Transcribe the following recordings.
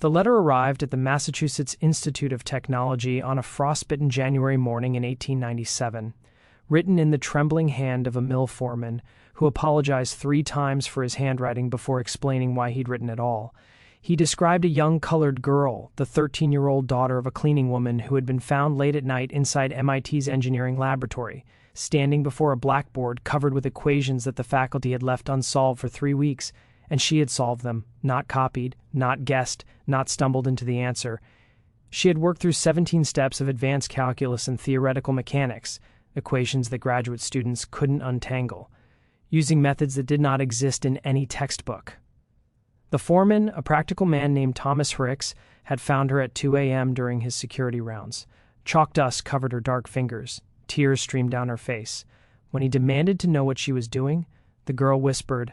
The letter arrived at the Massachusetts Institute of Technology on a frostbitten January morning in 1897, written in the trembling hand of a mill foreman who apologized 3 times for his handwriting before explaining why he'd written it all. He described a young colored girl, the 13-year-old daughter of a cleaning woman who had been found late at night inside MIT's engineering laboratory, standing before a blackboard covered with equations that the faculty had left unsolved for 3 weeks, and she had solved them, not copied, not guessed, not stumbled into the answer. She had worked through 17 steps of advanced calculus and theoretical mechanics, equations that graduate students couldn't untangle, using methods that did not exist in any textbook. The foreman, a practical man named Thomas Hicks, had found her at 2 a.m. during his security rounds. Chalk dust covered her dark fingers. Tears streamed down her face. When he demanded to know what she was doing, the girl whispered,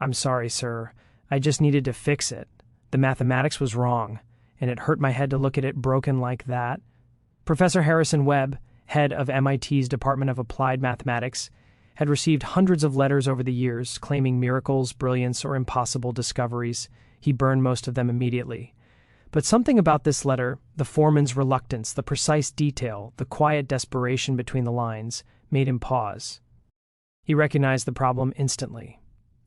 "I'm sorry, sir. I just needed to fix it. The mathematics was wrong, and it hurt my head to look at it broken like that." Professor Harrison Webb, head of MIT's Department of Applied Mathematics, had received hundreds of letters over the years claiming miracles, brilliance, or impossible discoveries. He burned most of them immediately. But something about this letter, the foreman's reluctance, the precise detail, the quiet desperation between the lines, made him pause. He recognized the problem instantly.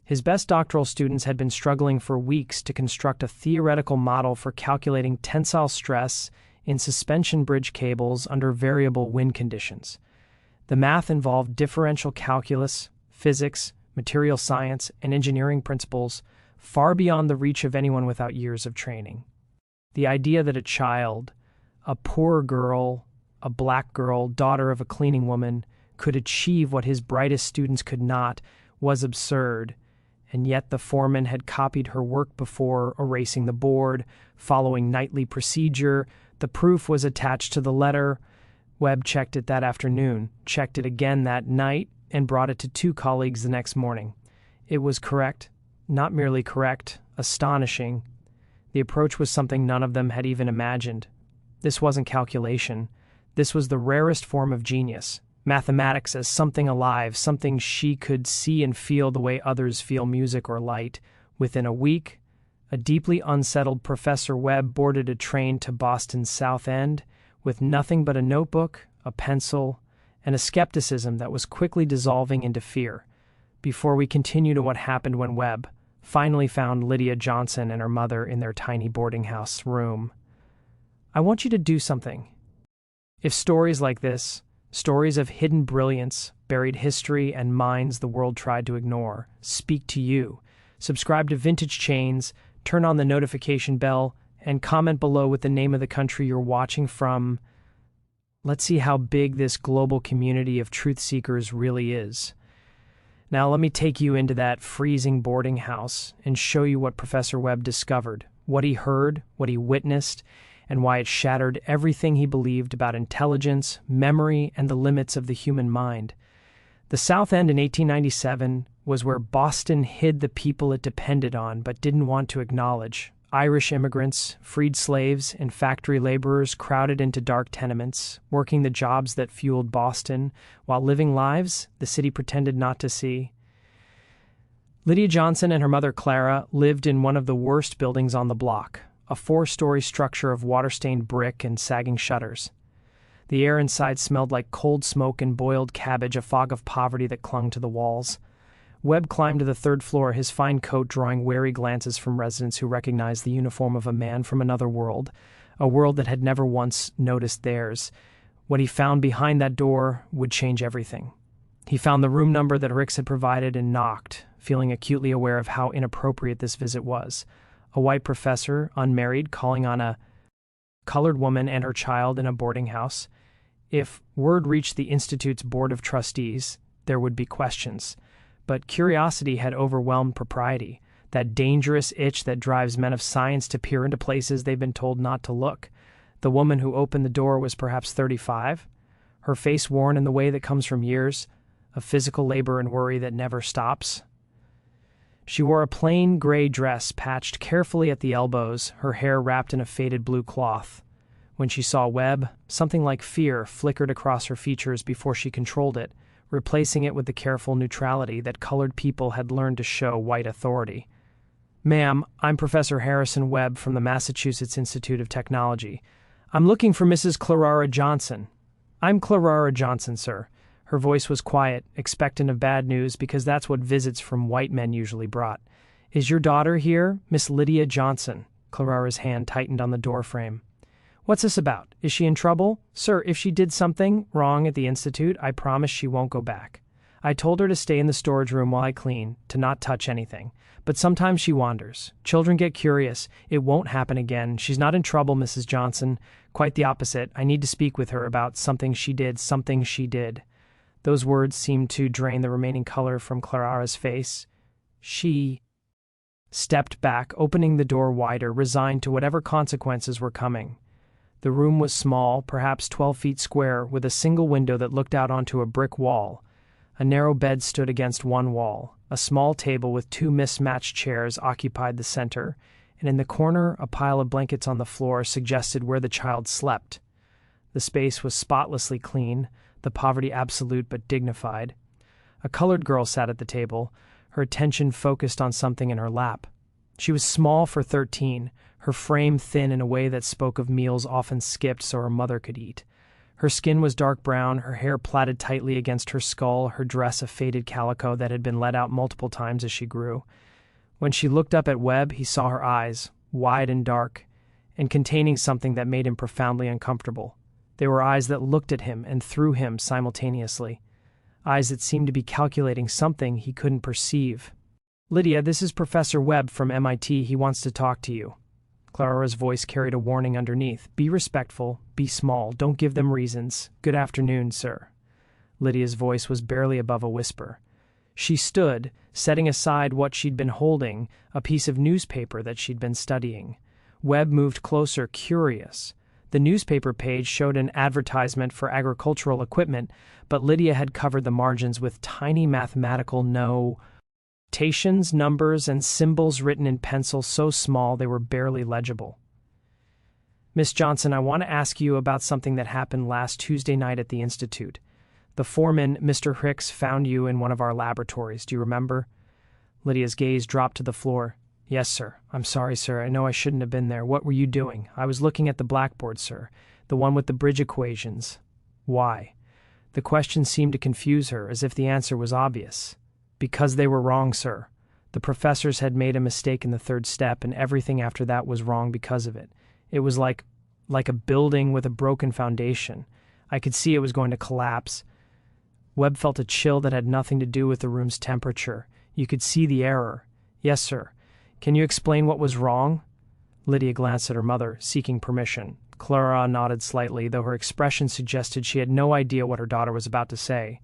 His best doctoral students had been struggling for weeks to construct a theoretical model for calculating tensile stress in suspension bridge cables under variable wind conditions. The math involved differential calculus, physics, material science, and engineering principles far beyond the reach of anyone without years of training. The idea that a child, a poor girl, a black girl, daughter of a cleaning woman, could achieve what his brightest students could not was absurd, and yet the foreman had copied her work before erasing the board, following nightly procedure. The proof was attached to the letter. Webb checked it that afternoon, checked it again that night, and brought it to 2 colleagues the next morning. It was correct, not merely correct, astonishing. The approach was something none of them had even imagined. This wasn't calculation. This was the rarest form of genius. Mathematics as something alive, something she could see and feel the way others feel music or light. Within a week, a deeply unsettled Professor Webb boarded a train to Boston's South End with nothing but a notebook, a pencil, and a skepticism that was quickly dissolving into fear. Before we continue to what happened when Webb finally found Lydia Johnson and her mother in their tiny boarding house room, I want you to do something. If stories like this, stories of hidden brilliance, buried history, and minds the world tried to ignore, speak to you, subscribe to Vintage Chains, turn on the notification bell, and comment below with the name of the country you're watching from. Let's see how big this global community of truth seekers really is. Now let me take you into that freezing boarding house and show you what Professor Webb discovered, what he heard, what he witnessed, and why it shattered everything he believed about intelligence, memory, and the limits of the human mind. The South End in 1897 was where Boston hid the people it depended on but didn't want to acknowledge. Irish immigrants, freed slaves, and factory laborers crowded into dark tenements, working the jobs that fueled Boston, while living lives the city pretended not to see. Lydia Johnson and her mother Clara lived in one of the worst buildings on the block, a 4-story structure of water-stained brick and sagging shutters. The air inside smelled like cold smoke and boiled cabbage, a fog of poverty that clung to the walls. Webb climbed to the 3rd floor, his fine coat drawing wary glances from residents who recognized the uniform of a man from another world, a world that had never once noticed theirs. What he found behind that door would change everything. He found the room number that Hicks had provided and knocked, feeling acutely aware of how inappropriate this visit was. A white professor, unmarried, calling on a colored woman and her child in a boarding house. If word reached the Institute's Board of Trustees, there would be questions. But curiosity had overwhelmed propriety, that dangerous itch that drives men of science to peer into places they've been told not to look. The woman who opened the door was perhaps 35, her face worn in the way that comes from years of physical labor and worry that never stops. She wore a plain gray dress patched carefully at the elbows, her hair wrapped in a faded blue cloth. When she saw Webb, something like fear flickered across her features before she controlled it, replacing it with the careful neutrality that colored people had learned to show white authority. Ma'am, I'm Professor Harrison Webb from the Massachusetts Institute of Technology. I'm looking for Mrs. Clara Johnson. I'm Clara Johnson, sir. Her voice was quiet, expectant of bad news because that's what visits from white men usually brought. Is your daughter here, Miss Lydia Johnson? Clara's hand tightened on the doorframe. What's this about? Is she in trouble? Sir, if she did something wrong at the Institute, I promise she won't go back. I told her to stay in the storage room while I clean, to not touch anything. But sometimes she wanders. Children get curious. It won't happen again. She's not in trouble, Mrs. Johnson. Quite the opposite. I need to speak with her about something she did. Those words seemed to drain the remaining color from Clara's face. She stepped back, opening the door wider, resigned to whatever consequences were coming. The room was small, perhaps 12 feet square, with a single window that looked out onto a brick wall. A narrow bed stood against one wall. A small table with two mismatched chairs occupied the center, and in the corner a pile of blankets on the floor suggested where the child slept. The space was spotlessly clean, the poverty absolute but dignified. A colored girl sat at the table, her attention focused on something in her lap. She was small for 13, her frame thin in a way that spoke of meals often skipped so her mother could eat. Her skin was dark brown, her hair plaited tightly against her skull, her dress a faded calico that had been let out multiple times as she grew. When she looked up at Webb, he saw her eyes, wide and dark, and containing something that made him profoundly uncomfortable. They were eyes that looked at him and through him simultaneously. Eyes that seemed to be calculating something he couldn't perceive. Lydia, this is Professor Webb from MIT. He wants to talk to you. Clara's voice carried a warning underneath. Be respectful, be small, don't give them reasons. Good afternoon, sir. Lydia's voice was barely above a whisper. She stood, setting aside what she'd been holding, a piece of newspaper that she'd been studying. Webb moved closer, curious. The newspaper page showed an advertisement for agricultural equipment, but Lydia had covered the margins with tiny mathematical notations, numbers, and symbols written in pencil so small they were barely legible. Miss Johnson, I want to ask you about something that happened last Tuesday night at the Institute. The foreman, Mr. Hicks, found you in one of our laboratories. Do you remember? Lydia's gaze dropped to the floor. Yes, sir. I'm sorry, sir. I know I shouldn't have been there. What were you doing? I was looking at the blackboard, sir. The one with the bridge equations. Why? The question seemed to confuse her, as if the answer was obvious. Because they were wrong, sir. The professors had made a mistake in the third step, and everything after that was wrong because of it. It was like a building with a broken foundation. I could see it was going to collapse. Webb felt a chill that had nothing to do with the room's temperature. You could see the error. Yes, sir. Can you explain what was wrong? Lydia glanced at her mother, seeking permission. Clara nodded slightly, though her expression suggested she had no idea what her daughter was about to say.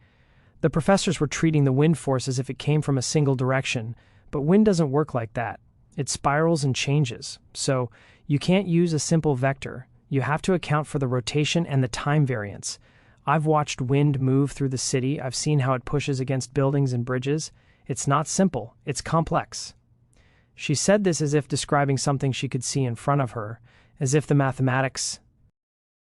The professors were treating the wind force as if it came from a single direction, but wind doesn't work like that. It spirals and changes, so you can't use a simple vector. You have to account for the rotation and the time variance. I've watched wind move through the city. I've seen how it pushes against buildings and bridges. It's not simple. It's complex. She said this as if describing something she could see in front of her, as if the mathematics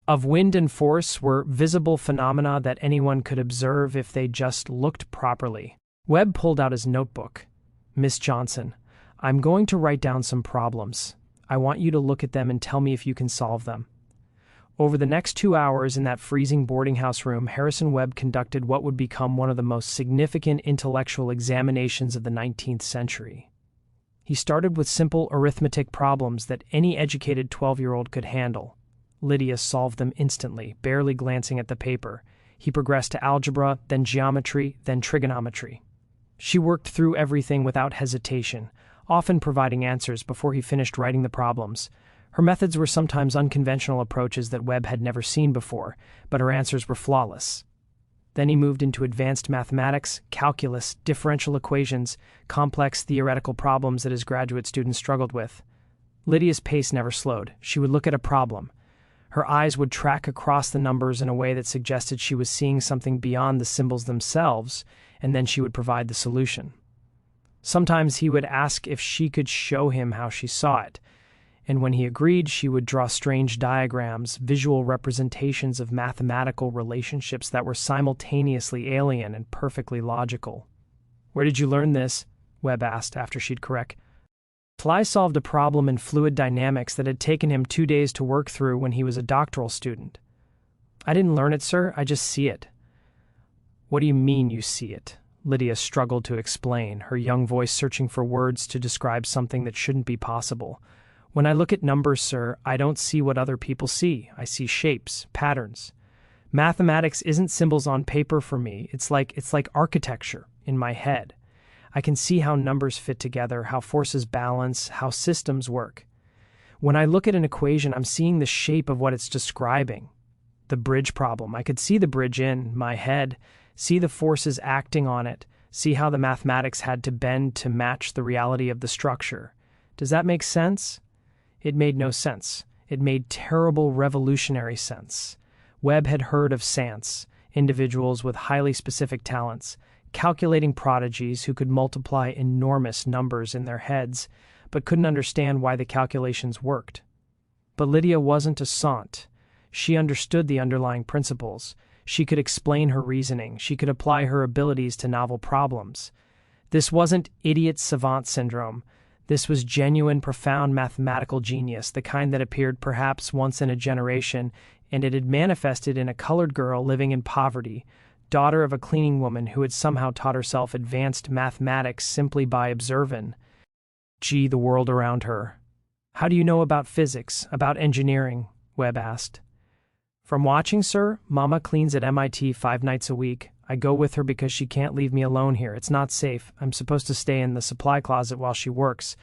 of wind and force were visible phenomena that anyone could observe if they just looked properly. Webb pulled out his notebook. Miss Johnson, I'm going to write down some problems. I want you to look at them and tell me if you can solve them. Over the next 2 hours in that freezing boarding house room, Harrison Webb conducted what would become one of the most significant intellectual examinations of the 19th century. He started with simple arithmetic problems that any educated 12-year-old could handle. Lydia solved them instantly, barely glancing at the paper. He progressed to algebra, then geometry, then trigonometry. She worked through everything without hesitation, often providing answers before he finished writing the problems. Her methods were sometimes unconventional approaches that Webb had never seen before, but her answers were flawless. Then he moved into advanced mathematics, calculus, differential equations, complex theoretical problems that his graduate students struggled with. Lydia's pace never slowed. She would look at a problem. Her eyes would track across the numbers in a way that suggested she was seeing something beyond the symbols themselves, and then she would provide the solution. Sometimes he would ask if she could show him how she saw it, and when he agreed, she would draw strange diagrams, visual representations of mathematical relationships that were simultaneously alien and perfectly logical. Where did you learn this? Webb asked after she'd correct. Fly solved a problem in fluid dynamics that had taken him 2 days to work through when he was a doctoral student. I didn't learn it, sir, I just see it. What do you mean you see it? Lydia struggled to explain, her young voice searching for words to describe something that shouldn't be possible. When I look at numbers, sir, I don't see what other people see. I see shapes, patterns. Mathematics isn't symbols on paper for me. It's like architecture in my head. I can see how numbers fit together, how forces balance, how systems work. When I look at an equation, I'm seeing the shape of what it's describing. The bridge problem. I could see the bridge in my head, see the forces acting on it, see how the mathematics had to bend to match the reality of the structure. Does that make sense? It made no sense. It made terrible revolutionary sense. Webb had heard of Sants, individuals with highly specific talents, calculating prodigies who could multiply enormous numbers in their heads, but couldn't understand why the calculations worked. But Lydia wasn't a Sant. She understood the underlying principles. She could explain her reasoning. She could apply her abilities to novel problems. This wasn't idiot savant syndrome. This was genuine, profound mathematical genius, the kind that appeared perhaps once in a generation, and it had manifested in a colored girl living in poverty, daughter of a cleaning woman who had somehow taught herself advanced mathematics simply by observing the world around her. How do you know about physics, about engineering? Webb asked. From watching, sir. Mama cleans at MIT 5 nights a week. I go with her because she can't leave me alone here. It's not safe. I'm supposed to stay in the supply closet while she works.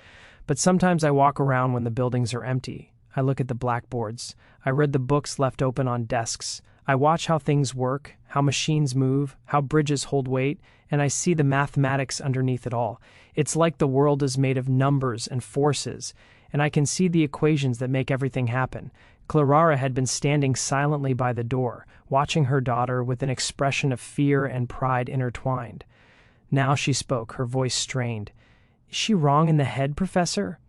But sometimes I walk around when the buildings are empty. I look at the blackboards. I read the books left open on desks. I watch how things work, how machines move, how bridges hold weight, and I see the mathematics underneath it all. It's like the world is made of numbers and forces, and I can see the equations that make everything happen. Clara had been standing silently by the door, watching her daughter with an expression of fear and pride intertwined. Now she spoke, her voice strained. Is she wrong in the head, Professor?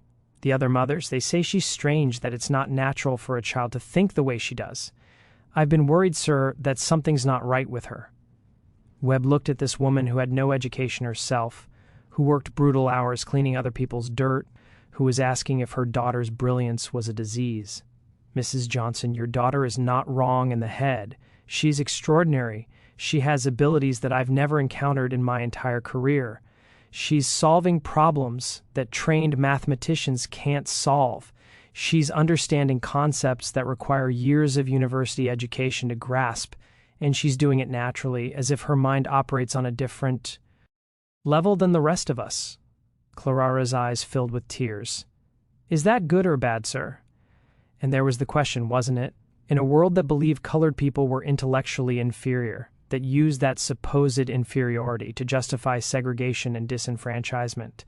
The other mothers, they say she's strange, that it's not natural for a child to think the way she does. I've been worried, sir, that something's not right with her. Webb looked at this woman who had no education herself, who worked brutal hours cleaning other people's dirt, who was asking if her daughter's brilliance was a disease. Mrs. Johnson, your daughter is not wrong in the head. She's extraordinary. She has abilities that I've never encountered in my entire career. She's solving problems that trained mathematicians can't solve. She's understanding concepts that require years of university education to grasp, and she's doing it naturally, as if her mind operates on a different level than the rest of us. Clara's eyes filled with tears. Is that good or bad, sir? And there was the question, wasn't it? In a world that believed colored people were intellectually inferior, that used that supposed inferiority to justify segregation and disenfranchisement,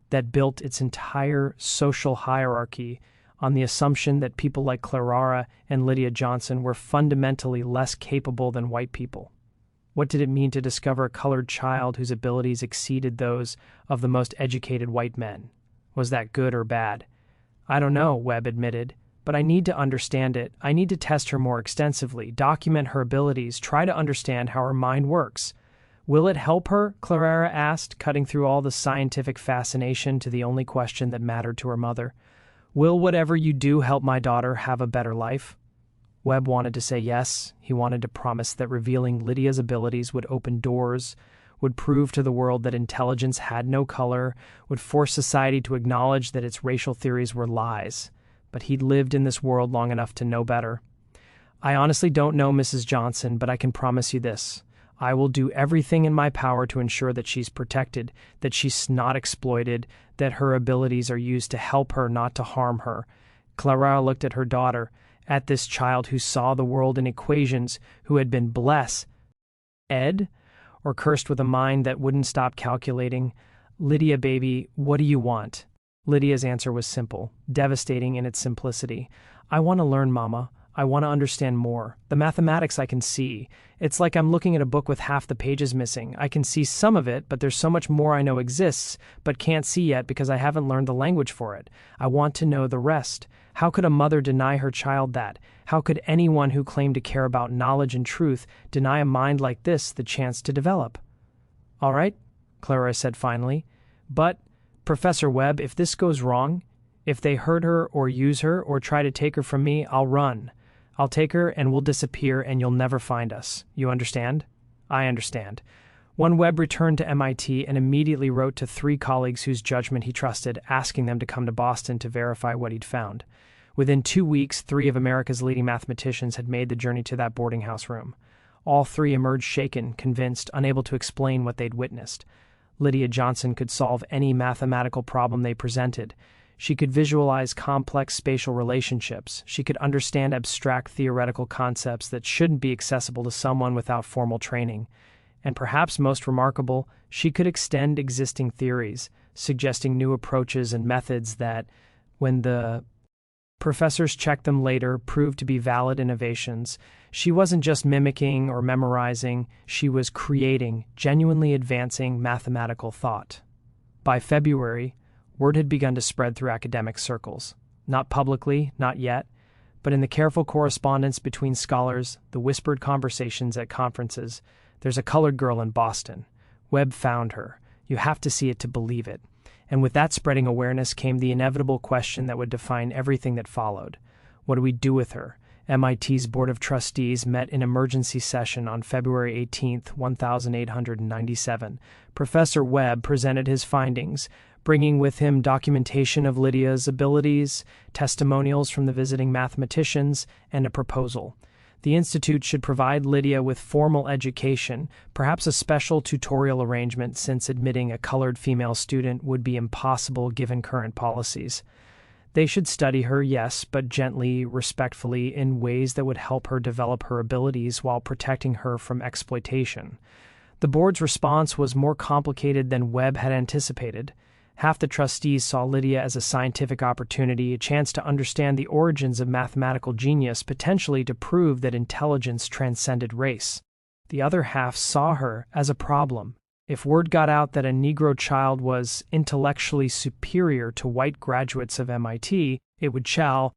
that built its entire social hierarchy on the assumption that people like Clara and Lydia Johnson were fundamentally less capable than white people. What did it mean to discover a colored child whose abilities exceeded those of the most educated white men? Was that good or bad? I don't know, Webb admitted, but I need to understand it. I need to test her more extensively, document her abilities, try to understand how her mind works. Will it help her? Clara asked, cutting through all the scientific fascination to the only question that mattered to her mother. Will whatever you do help my daughter have a better life? Webb wanted to say yes. He wanted to promise that revealing Lydia's abilities would open doors, would prove to the world that intelligence had no color, would force society to acknowledge that its racial theories were lies. But he'd lived in this world long enough to know better. I honestly don't know, Mrs. Johnson, but I can promise you this. I will do everything in my power to ensure that she's protected, that she's not exploited, that her abilities are used to help her, not to harm her. Clara looked at her daughter, at this child who saw the world in equations, who had been blessed, or cursed with a mind that wouldn't stop calculating. Lydia, baby, what do you want? Lydia's answer was simple, devastating in its simplicity. I want to learn, Mama. I want to understand more. The mathematics I can see. It's like I'm looking at a book with half the pages missing. I can see some of it, but there's so much more I know exists, but can't see yet because I haven't learned the language for it. I want to know the rest. How could a mother deny her child that? How could anyone who claimed to care about knowledge and truth deny a mind like this the chance to develop? All right, Clara said finally, but "Professor Webb, if this goes wrong, if they hurt her or use her or try to take her from me, I'll run. I'll take her and we'll disappear and you'll never find us. You understand?" "I understand." One Webb returned to MIT and immediately wrote to 3 colleagues whose judgment he trusted, asking them to come to Boston to verify what he'd found. Within 2 weeks, 3 of America's leading mathematicians had made the journey to that boarding house room. All 3 emerged shaken, convinced, unable to explain what they'd witnessed. Lydia Johnson could solve any mathematical problem they presented. She could visualize complex spatial relationships. She could understand abstract theoretical concepts that shouldn't be accessible to someone without formal training. And perhaps most remarkable, she could extend existing theories, suggesting new approaches and methods that, when the professors checked them later, proved to be valid innovations. She wasn't just mimicking or memorizing, she was creating, genuinely advancing mathematical thought. By February, word had begun to spread through academic circles. Not publicly, not yet, but in the careful correspondence between scholars, the whispered conversations at conferences. "There's a colored girl in Boston. Webb found her. You have to see it to believe it." And with that spreading awareness came the inevitable question that would define everything that followed. What do we do with her? MIT's Board of Trustees met in emergency session on February 18, 1897. Professor Webb presented his findings, bringing with him documentation of Lydia's abilities, testimonials from the visiting mathematicians, and a proposal. The institute should provide Lydia with formal education, perhaps a special tutorial arrangement, since admitting a colored female student would be impossible given current policies. They should study her, yes, but gently, respectfully, in ways that would help her develop her abilities while protecting her from exploitation. The board's response was more complicated than Webb had anticipated. Half the trustees saw Lydia as a scientific opportunity, a chance to understand the origins of mathematical genius, potentially to prove that intelligence transcended race. The other half saw her as a problem. If word got out that a Negro child was intellectually superior to white graduates of MIT, it would challenge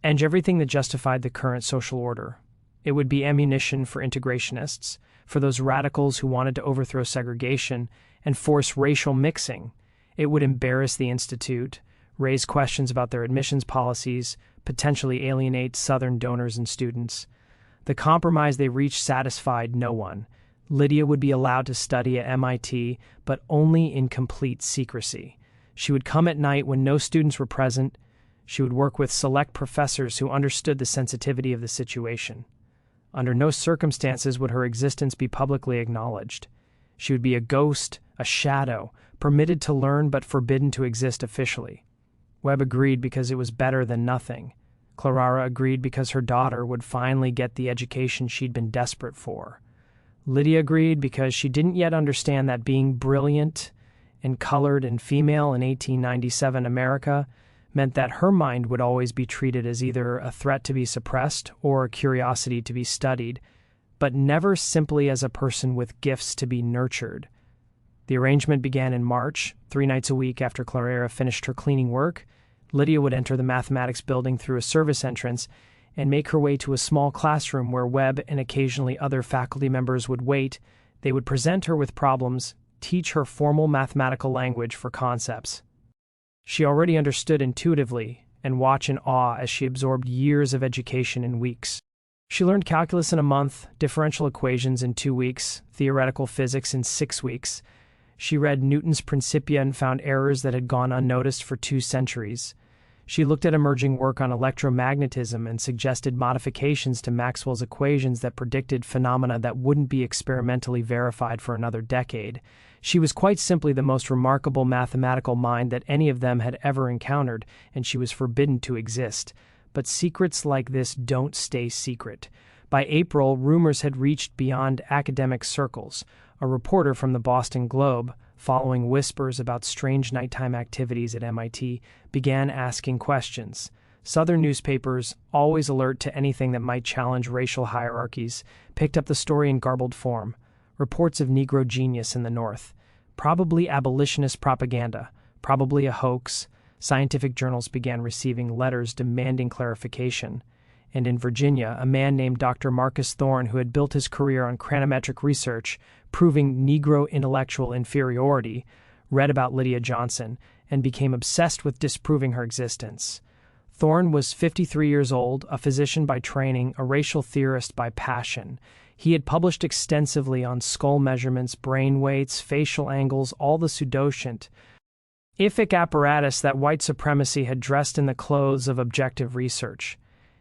everything that justified the current social order. It would be ammunition for integrationists, for those radicals who wanted to overthrow segregation and force racial mixing. It would embarrass the institute, raise questions about their admissions policies, potentially alienate Southern donors and students. The compromise they reached satisfied no one. Lydia would be allowed to study at MIT, but only in complete secrecy. She would come at night when no students were present. She would work with select professors who understood the sensitivity of the situation. Under no circumstances would her existence be publicly acknowledged. She would be a ghost, a shadow, permitted to learn but forbidden to exist officially. Webb agreed because it was better than nothing. Clara agreed because her daughter would finally get the education she'd been desperate for. Lydia agreed because she didn't yet understand that being brilliant and colored and female in 1897 America meant that her mind would always be treated as either a threat to be suppressed or a curiosity to be studied, but never simply as a person with gifts to be nurtured. The arrangement began in March. 3 nights a week after Clara finished her cleaning work, Lydia would enter the mathematics building through a service entrance and make her way to a small classroom where Webb and occasionally other faculty members would wait. They would present her with problems, teach her formal mathematical language for concepts she already understood intuitively, and watch in awe as she absorbed years of education in weeks. She learned calculus in a month, differential equations in 2 weeks, theoretical physics in 6 weeks. She read Newton's Principia and found errors that had gone unnoticed for 2 centuries. She looked at emerging work on electromagnetism and suggested modifications to Maxwell's equations that predicted phenomena that wouldn't be experimentally verified for another decade. She was quite simply the most remarkable mathematical mind that any of them had ever encountered, and she was forbidden to exist. But secrets like this don't stay secret. By April, rumors had reached beyond academic circles. A reporter from the Boston Globe, following whispers about strange nighttime activities at MIT, began asking questions. Southern newspapers, always alert to anything that might challenge racial hierarchies, picked up the story in garbled form. Reports of Negro genius in the North. Probably abolitionist propaganda, probably a hoax. Scientific journals began receiving letters demanding clarification. And in Virginia, a man named Dr. Marcus Thorne, who had built his career on chronometric research, proving Negro intellectual inferiority, read about Lydia Johnson, and became obsessed with disproving her existence. Thorne was 53 years old, a physician by training, a racial theorist by passion. He had published extensively on skull measurements, brain weights, facial angles, all the pseudoscientific apparatus that white supremacy had dressed in the clothes of objective research.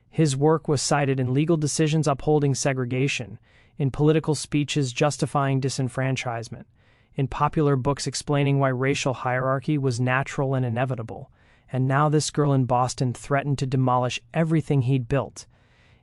His work was cited in legal decisions upholding segregation, in political speeches justifying disenfranchisement, in popular books explaining why racial hierarchy was natural and inevitable. And now this girl in Boston threatened to demolish everything he'd built.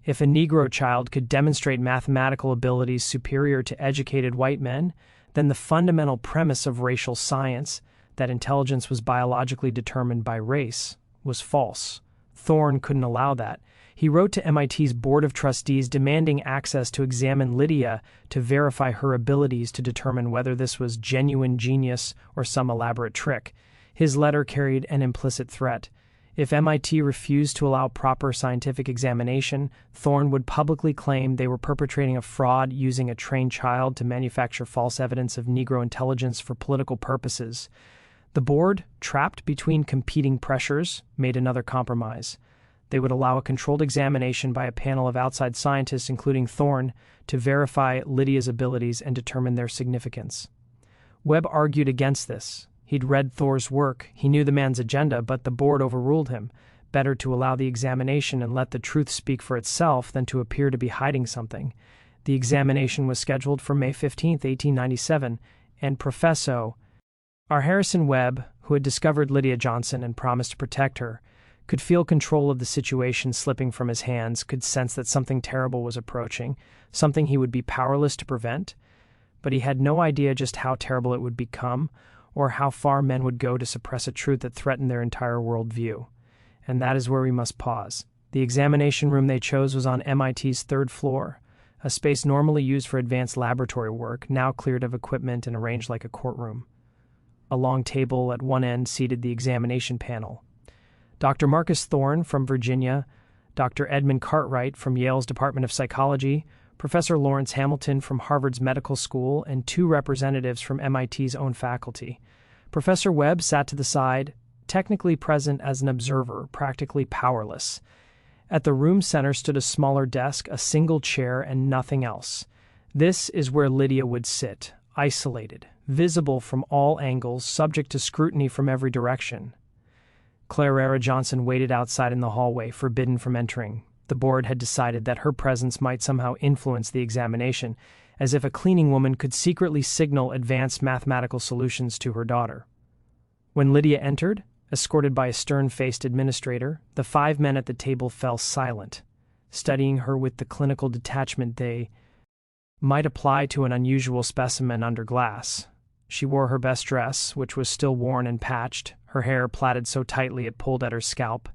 If a Negro child could demonstrate mathematical abilities superior to educated white men, then the fundamental premise of racial science, that intelligence was biologically determined by race, was false. Thorne couldn't allow that. He wrote to MIT's Board of Trustees demanding access to examine Lydia to verify her abilities to determine whether this was genuine genius or some elaborate trick. His letter carried an implicit threat. If MIT refused to allow proper scientific examination, Thorne would publicly claim they were perpetrating a fraud using a trained child to manufacture false evidence of Negro intelligence for political purposes. The board, trapped between competing pressures, made another compromise. They would allow a controlled examination by a panel of outside scientists, including Thorne, to verify Lydia's abilities and determine their significance. Webb argued against this. He'd read Thorne's work, he knew the man's agenda, but the board overruled him. Better to allow the examination and let the truth speak for itself than to appear to be hiding something. The examination was scheduled for May 15, 1897, and Professor R. Harrison Webb, who had discovered Lydia Johnson and promised to protect her, could feel control of the situation slipping from his hands, could sense that something terrible was approaching, something he would be powerless to prevent. But he had no idea just how terrible it would become, or how far men would go to suppress a truth that threatened their entire worldview. And that is where we must pause. The examination room they chose was on MIT's third floor, a space normally used for advanced laboratory work, now cleared of equipment and arranged like a courtroom. A long table at one end seated the examination panel. Dr. Marcus Thorne from Virginia, Dr. Edmund Cartwright from Yale's Department of Psychology, Professor Lawrence Hamilton from Harvard's Medical School, and 2 representatives from MIT's own faculty. Professor Webb sat to the side, technically present as an observer, practically powerless. At the room's center stood a smaller desk, a single chair, and nothing else. This is where Lydia would sit, isolated, visible from all angles, subject to scrutiny from every direction. Clara Johnson waited outside in the hallway, forbidden from entering. The board had decided that her presence might somehow influence the examination, as if a cleaning woman could secretly signal advanced mathematical solutions to her daughter. When Lydia entered, escorted by a stern-faced administrator, the 5 men at the table fell silent, studying her with the clinical detachment they might apply to an unusual specimen under glass. She wore her best dress, which was still worn and patched, her hair plaited so tightly it pulled at her scalp.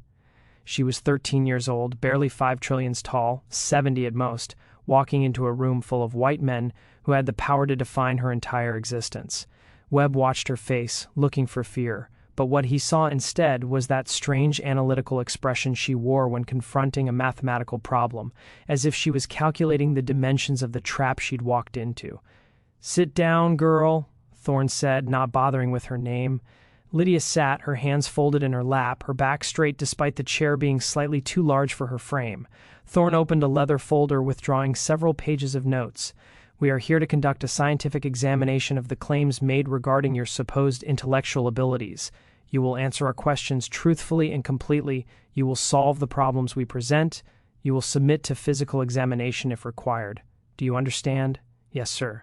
She was 13 years old, barely 5 trillions tall, 70 at most, walking into a room full of white men who had the power to define her entire existence. Webb watched her face, looking for fear, but what he saw instead was that strange analytical expression she wore when confronting a mathematical problem, as if she was calculating the dimensions of the trap she'd walked into. "Sit down, girl," Thorne said, not bothering with her name. Lydia sat, her hands folded in her lap, her back straight despite the chair being slightly too large for her frame. Thorne opened a leather folder, withdrawing several pages of notes. "We are here to conduct a scientific examination of the claims made regarding your supposed intellectual abilities. You will answer our questions truthfully and completely. You will solve the problems we present. You will submit to physical examination if required. Do you understand?" "Yes, sir."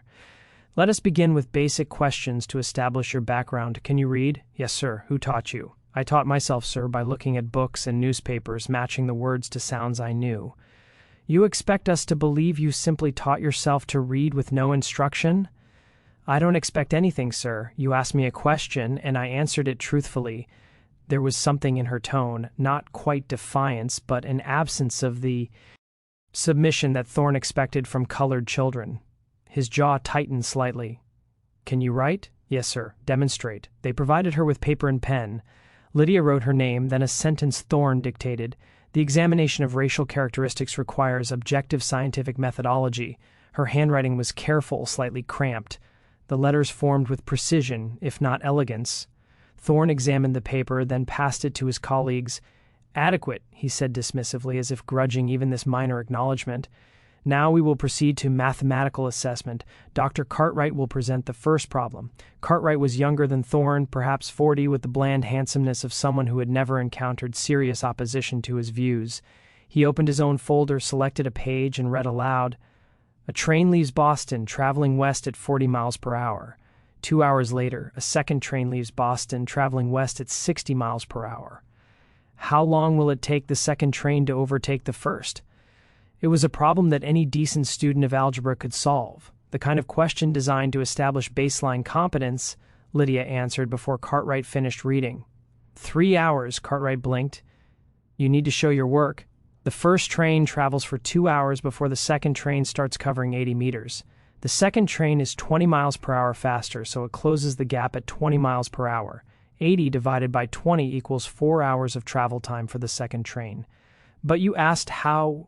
"Let us begin with basic questions to establish your background. Can you read?" "Yes, sir." "Who taught you?" "I taught myself, sir, by looking at books and newspapers, matching the words to sounds I knew." "You expect us to believe you simply taught yourself to read with no instruction?" "I don't expect anything, sir. You asked me a question, and I answered it truthfully." There was something in her tone, not quite defiance, but an absence of the submission that Thorne expected from colored children. His jaw tightened slightly. "Can you write?" "Yes, sir." "Demonstrate." They provided her with paper and pen. Lydia wrote her name, then a sentence Thorne dictated. The examination of racial characteristics requires objective scientific methodology. Her handwriting was careful, slightly cramped. the letters formed with precision, if not elegance. Thorne examined the paper, then passed it to his colleagues. "Adequate," he said dismissively, as if grudging even this minor acknowledgement. "Now we will proceed to mathematical assessment. Dr. Cartwright will present the first problem." Cartwright was younger than Thorne, perhaps 40, with the bland handsomeness of someone who had never encountered serious opposition to his views. He opened his own folder, selected a page, and read aloud. "A train leaves Boston, traveling west at 40 miles per hour. 2 hours later, a second train leaves Boston, traveling west at 60 miles per hour. How long will it take the second train to overtake the first?" It was a problem that any decent student of algebra could solve, the kind of question designed to establish baseline competence, Lydia answered before Cartwright finished reading. 3 hours, Cartwright blinked. "You need to show your work. The first train travels for 2 hours before the second train starts covering 80 meters. The second train is 20 miles per hour faster, so it closes the gap at 20 miles per hour. 80 divided by 20 equals 4 hours of travel time for the second train. But you asked how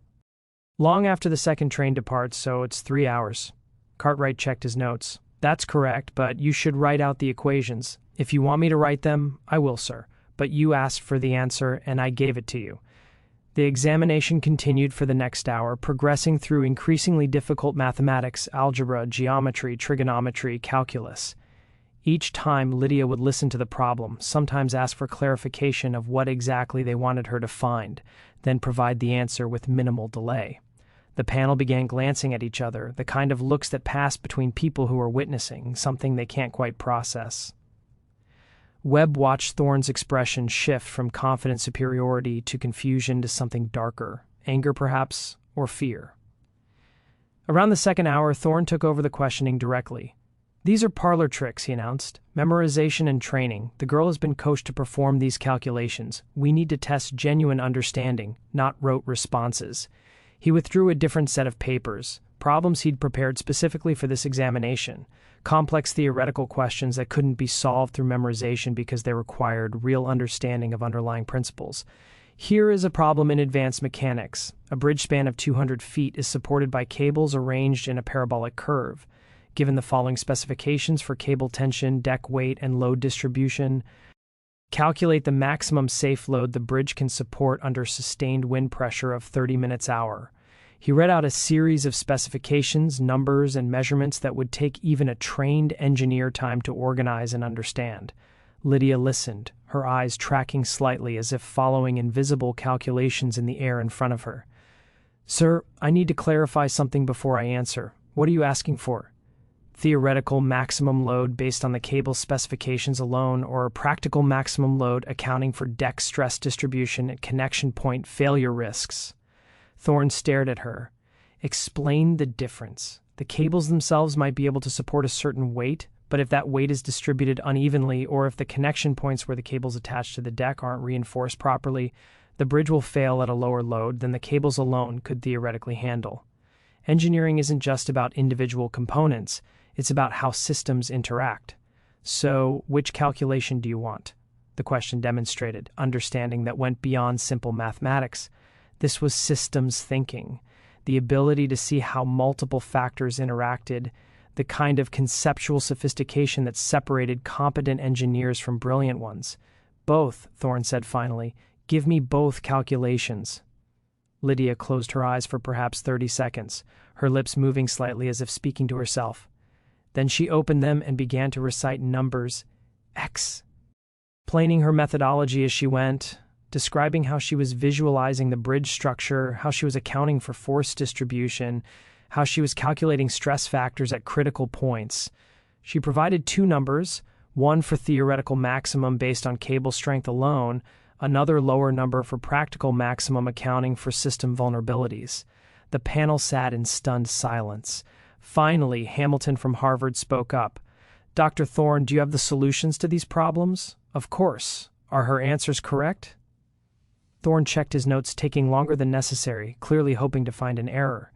long after the second train departs, so it's 3 hours. Cartwright checked his notes. "That's correct, but you should write out the equations. If you want me to write them, I will, sir. But you asked for the answer, and I gave it to you." The examination continued for the next hour, progressing through increasingly difficult mathematics, algebra, geometry, trigonometry, calculus. Each time, Lydia would listen to the problem, sometimes ask for clarification of what exactly they wanted her to find, then provide the answer with minimal delay. The panel began glancing at each other, the kind of looks that pass between people who are witnessing something they can't quite process. Webb watched Thorne's expression shift from confident superiority to confusion to something darker, anger perhaps, or fear. Around the second hour, Thorne took over the questioning directly. "These are parlor tricks," he announced. "Memorization and training. The girl has been coached to perform these calculations. We need to test genuine understanding, not rote responses." He withdrew a different set of papers, problems he'd prepared specifically for this examination, complex theoretical questions that couldn't be solved through memorization because they required real understanding of underlying principles. Here is a problem in advanced mechanics. A bridge span of 200 feet is supported by cables arranged in a parabolic curve. Given the following specifications for cable tension, deck weight, and load distribution, calculate the maximum safe load the bridge can support under sustained wind pressure of 30 minutes/hour. He read out a series of specifications, numbers, and measurements that would take even a trained engineer time to organize and understand. Lydia listened, her eyes tracking slightly as if following invisible calculations in the air in front of her. "Sir, I need to clarify something before I answer. What are you asking for? Theoretical maximum load based on the cable specifications alone, or a practical maximum load accounting for deck stress distribution and connection point failure risks?" Thorne stared at her. "Explain the difference. The cables themselves might be able to support a certain weight, but if that weight is distributed unevenly, or if the connection points where the cables attach to the deck aren't reinforced properly, the bridge will fail at a lower load than the cables alone could theoretically handle. Engineering isn't just about individual components, it's about how systems interact. So, which calculation do you want?" The question demonstrated understanding that went beyond simple mathematics. This was systems thinking, the ability to see how multiple factors interacted, the kind of conceptual sophistication that separated competent engineers from brilliant ones. "Both," Thorne said finally. "Give me both calculations." Lydia closed her eyes for perhaps 30 seconds, her lips moving slightly as if speaking to herself. Then she opened them and began to recite numbers, explaining her methodology as she went, describing how she was visualizing the bridge structure, how she was accounting for force distribution, how she was calculating stress factors at critical points. She provided 2 numbers, one for theoretical maximum based on cable strength alone, another lower number for practical maximum accounting for system vulnerabilities. The panel sat in stunned silence. Finally, Hamilton from Harvard spoke up. "Dr. Thorne, do you have the solutions to these problems?" "Of course. Are her answers correct?" Thorne checked his notes, taking longer than necessary, clearly hoping to find an error.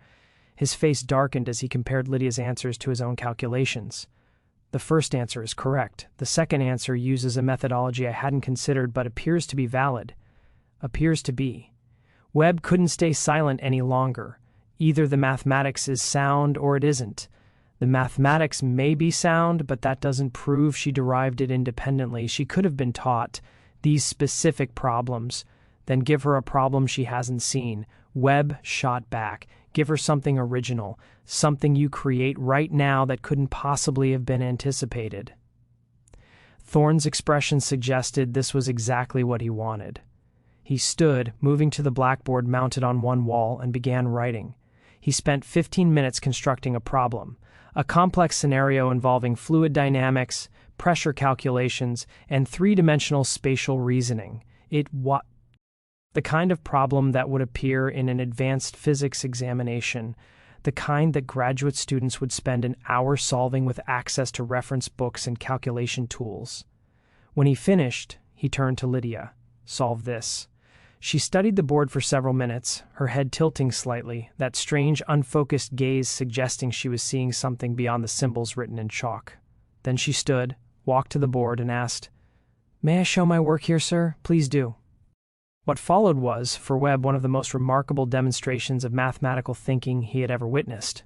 His face darkened as he compared Lydia's answers to his own calculations. "The first answer is correct. The second answer uses a methodology I hadn't considered but appears to be valid." Appears to be. Webb couldn't stay silent any longer. Either the mathematics is sound or it isn't. The mathematics may be sound, but that doesn't prove she derived it independently. She could have been taught these specific problems. Then give her a problem she hasn't seen. Webb shot back. Give her something original, something you create right now that couldn't possibly have been anticipated. Thorne's expression suggested this was exactly what he wanted. He stood, moving to the blackboard mounted on one wall, and began writing. He spent 15 minutes constructing a problem, a complex scenario involving fluid dynamics, pressure calculations, and three-dimensional spatial reasoning. The kind of problem that would appear in an advanced physics examination, the kind that graduate students would spend an hour solving with access to reference books and calculation tools. When he finished, he turned to Lydia. "Solve this." She studied the board for several minutes, her head tilting slightly, that strange, unfocused gaze suggesting she was seeing something beyond the symbols written in chalk. Then she stood, walked to the board, and asked, "May I show my work here, sir? Please do." What followed was, for Webb, one of the most remarkable demonstrations of mathematical thinking he had ever witnessed.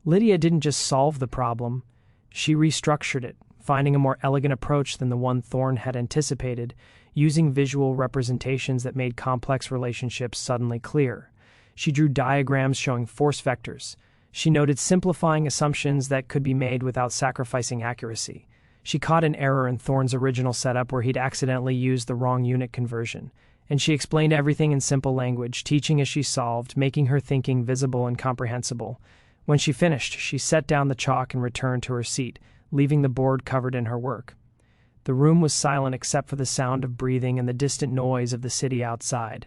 Lydia didn't just solve the problem, she restructured it, finding a more elegant approach than the one Thorne had anticipated, using visual representations that made complex relationships suddenly clear. She drew diagrams showing force vectors. She noted simplifying assumptions that could be made without sacrificing accuracy. She caught an error in Thorne's original setup where he'd accidentally used the wrong unit conversion. And she explained everything in simple language, teaching as she solved, making her thinking visible and comprehensible. When she finished, she set down the chalk and returned to her seat, leaving the board covered in her work. The room was silent except for the sound of breathing and the distant noise of the city outside.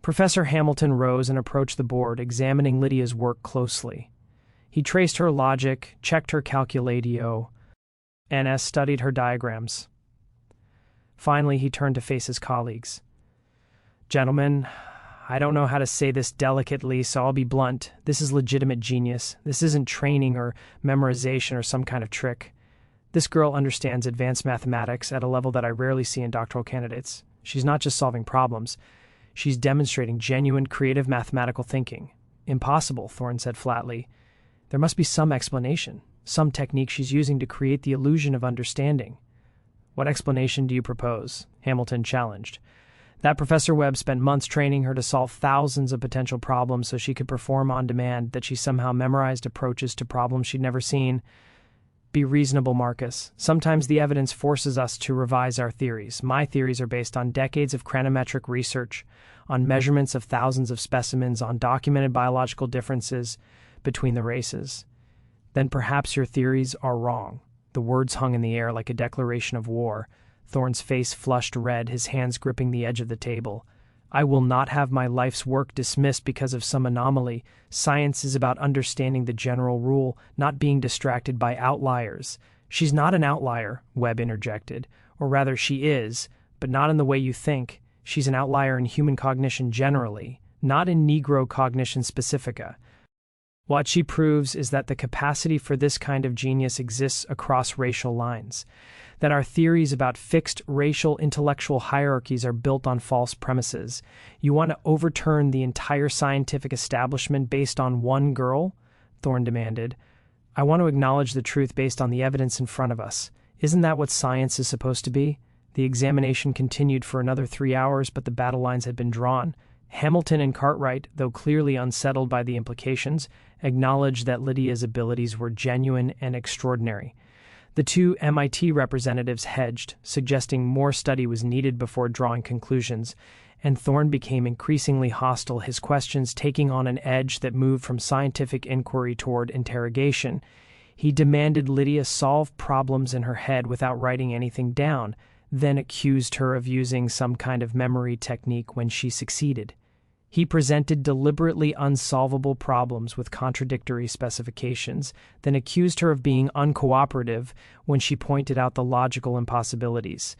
Professor Hamilton rose and approached the board, examining Lydia's work closely. He traced her logic, checked her calculatio, and studied her diagrams. Finally, he turned to face his colleagues. "Gentlemen, I don't know how to say this delicately, so I'll be blunt. This is legitimate genius. This isn't training or memorization or some kind of trick. This girl understands advanced mathematics at a level that I rarely see in doctoral candidates. She's not just solving problems. She's demonstrating genuine creative mathematical thinking." "Impossible," Thorne said flatly. "There must be some explanation, some technique she's using to create the illusion of understanding." "What explanation do you propose?" Hamilton challenged. That Professor Webb spent months training her to solve thousands of potential problems so she could perform on demand, that she somehow memorized approaches to problems she'd never seen. Be reasonable, Marcus. Sometimes the evidence forces us to revise our theories. My theories are based on decades of chronometric research, on measurements of thousands of specimens, on documented biological differences between the races. Then perhaps your theories are wrong. The words hung in the air like a declaration of war. Thorne's face flushed red, his hands gripping the edge of the table. "I will not have my life's work dismissed because of some anomaly. Science is about understanding the general rule, not being distracted by outliers." "She's not an outlier," Webb interjected. "Or rather, she is, but not in the way you think. She's an outlier in human cognition generally, not in Negro cognition specifica. What she proves is that the capacity for this kind of genius exists across racial lines, that our theories about fixed racial intellectual hierarchies are built on false premises. You want to overturn the entire scientific establishment based on one girl?" Thorne demanded. "I want to acknowledge the truth based on the evidence in front of us. Isn't that what science is supposed to be?" The examination continued for another 3 hours, but the battle lines had been drawn. Hamilton and Cartwright, though clearly unsettled by the implications, acknowledged that Lydia's abilities were genuine and extraordinary. The two MIT representatives hedged, suggesting more study was needed before drawing conclusions, and Thorne became increasingly hostile, his questions taking on an edge that moved from scientific inquiry toward interrogation. He demanded Lydia solve problems in her head without writing anything down, then accused her of using some kind of memory technique when she succeeded. He presented deliberately unsolvable problems with contradictory specifications, then accused her of being uncooperative when she pointed out the logical impossibilities.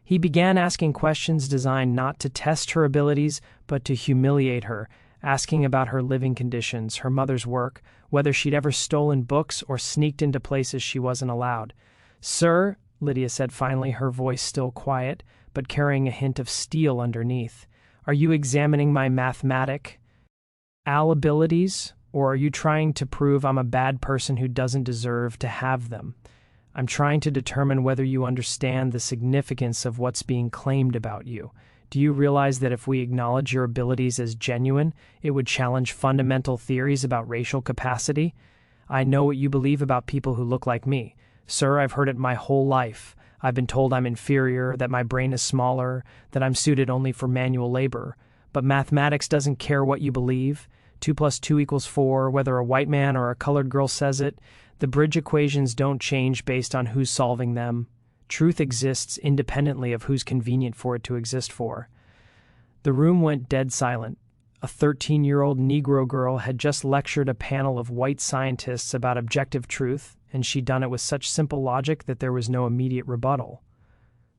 He began asking questions designed not to test her abilities, but to humiliate her, asking about her living conditions, her mother's work, whether she'd ever stolen books or sneaked into places she wasn't allowed. "Sir," Lydia said finally, her voice still quiet, but carrying a hint of steel underneath, "are you examining my mathematic abilities?" Or are you trying to prove I'm a bad person who doesn't deserve to have them? I'm trying to determine whether you understand the significance of what's being claimed about you. Do you realize that if we acknowledge your abilities as genuine, it would challenge fundamental theories about racial capacity? I know what you believe about people who look like me. Sir, I've heard it my whole life. I've been told I'm inferior, that my brain is smaller, that I'm suited only for manual labor. But mathematics doesn't care what you believe. 2 + 2 = 4, whether a white man or a colored girl says it. The bridge equations don't change based on who's solving them. Truth exists independently of who's convenient for it to exist for. The room went dead silent. A 13-year-old Negro girl had just lectured a panel of white scientists about objective truth, and she'd done it with such simple logic that there was no immediate rebuttal.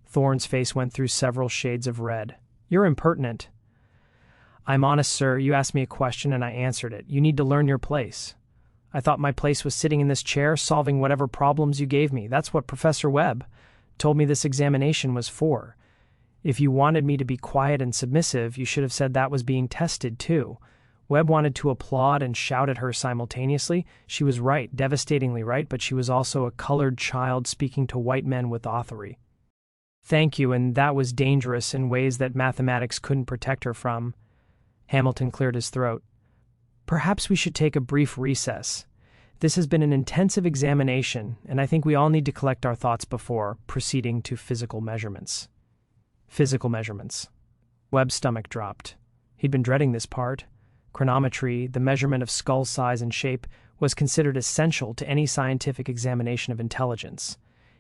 Thorne's face went through several shades of red. You're impertinent. I'm honest, sir. You asked me a question and I answered it. You need to learn your place. I thought my place was sitting in this chair, solving whatever problems you gave me. That's what Professor Webb told me this examination was for. If you wanted me to be quiet and submissive, you should have said that was being tested, too. Webb wanted to applaud and shout at her simultaneously. She was right, devastatingly right, but she was also a colored child speaking to white men with authority. Thank you, and that was dangerous in ways that mathematics couldn't protect her from. Hamilton cleared his throat. Perhaps we should take a brief recess. This has been an intensive examination, and I think we all need to collect our thoughts before proceeding to physical measurements. Physical measurements. Webb's stomach dropped. He'd been dreading this part. Chronometry, the measurement of skull size and shape, was considered essential to any scientific examination of intelligence.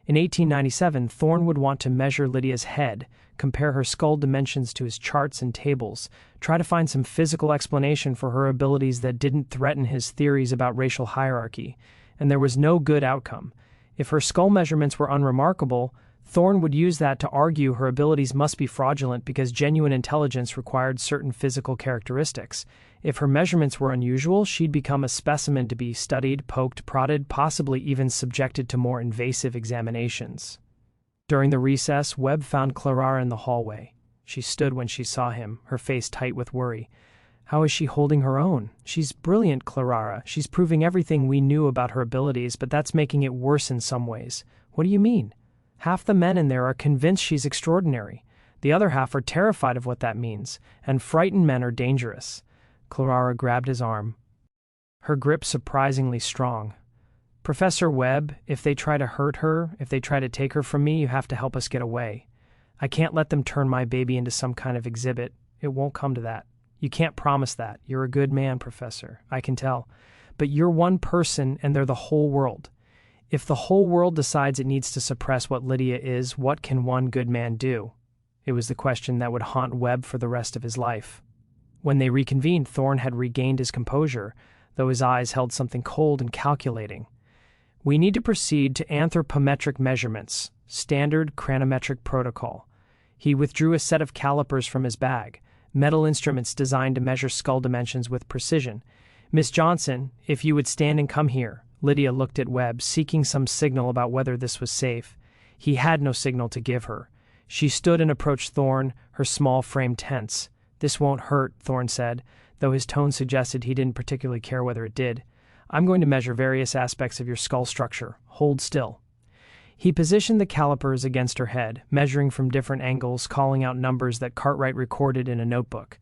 In 1897, Thorne would want to measure Lydia's head, compare her skull dimensions to his charts and tables, try to find some physical explanation for her abilities that didn't threaten his theories about racial hierarchy, and there was no good outcome. If her skull measurements were unremarkable, Thorne would use that to argue her abilities must be fraudulent because genuine intelligence required certain physical characteristics. If her measurements were unusual, she'd become a specimen to be studied, poked, prodded, possibly even subjected to more invasive examinations. During the recess, Webb found Clara in the hallway. She stood when she saw him, her face tight with worry. How is she holding her own? She's brilliant, Clara. She's proving everything we knew about her abilities, but that's making it worse in some ways. What do you mean? Half the men in there are convinced she's extraordinary. The other half are terrified of what that means, and frightened men are dangerous. Clara grabbed his arm, her grip surprisingly strong. Professor Webb, if they try to hurt her, if they try to take her from me, you have to help us get away. I can't let them turn my baby into some kind of exhibit. It won't come to that. You can't promise that. You're a good man, Professor. I can tell. But you're one person and they're the whole world. If the whole world decides it needs to suppress what Lydia is, what can one good man do? It was the question that would haunt Webb for the rest of his life. When they reconvened, Thorne had regained his composure, though his eyes held something cold and calculating. We need to proceed to anthropometric measurements, standard chronometric protocol. He withdrew a set of calipers from his bag, metal instruments designed to measure skull dimensions with precision. Miss Johnson, if you would stand and come here. Lydia looked at Webb, seeking some signal about whether this was safe. He had no signal to give her. She stood and approached Thorne, her small frame tense. This won't hurt, Thorne said, though his tone suggested he didn't particularly care whether it did. I'm going to measure various aspects of your skull structure. Hold still. He positioned the calipers against her head, measuring from different angles, calling out numbers that Cartwright recorded in a notebook.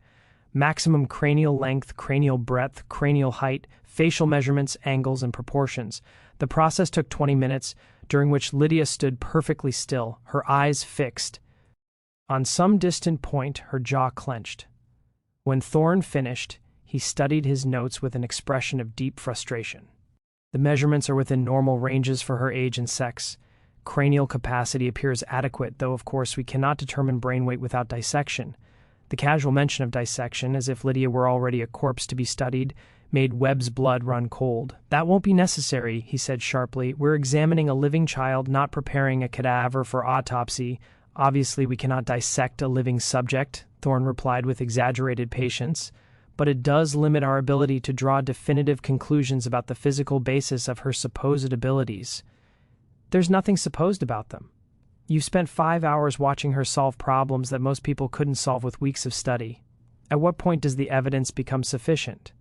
Maximum cranial length, cranial breadth, cranial height, facial measurements, angles, and proportions. The process took 20 minutes, during which Lydia stood perfectly still, her eyes fixed. On some distant point, her jaw clenched. When Thorne finished, he studied his notes with an expression of deep frustration. The measurements are within normal ranges for her age and sex. Cranial capacity appears adequate, though of course we cannot determine brain weight without dissection. The casual mention of dissection, as if Lydia were already a corpse to be studied, made Webb's blood run cold. That won't be necessary, he said sharply. We're examining a living child, not preparing a cadaver for autopsy. Obviously, we cannot dissect a living subject, Thorne replied with exaggerated patience, but it does limit our ability to draw definitive conclusions about the physical basis of her supposed abilities. There's nothing supposed about them. You spent 5 hours watching her solve problems that most people couldn't solve with weeks of study. At what point does the evidence become sufficient?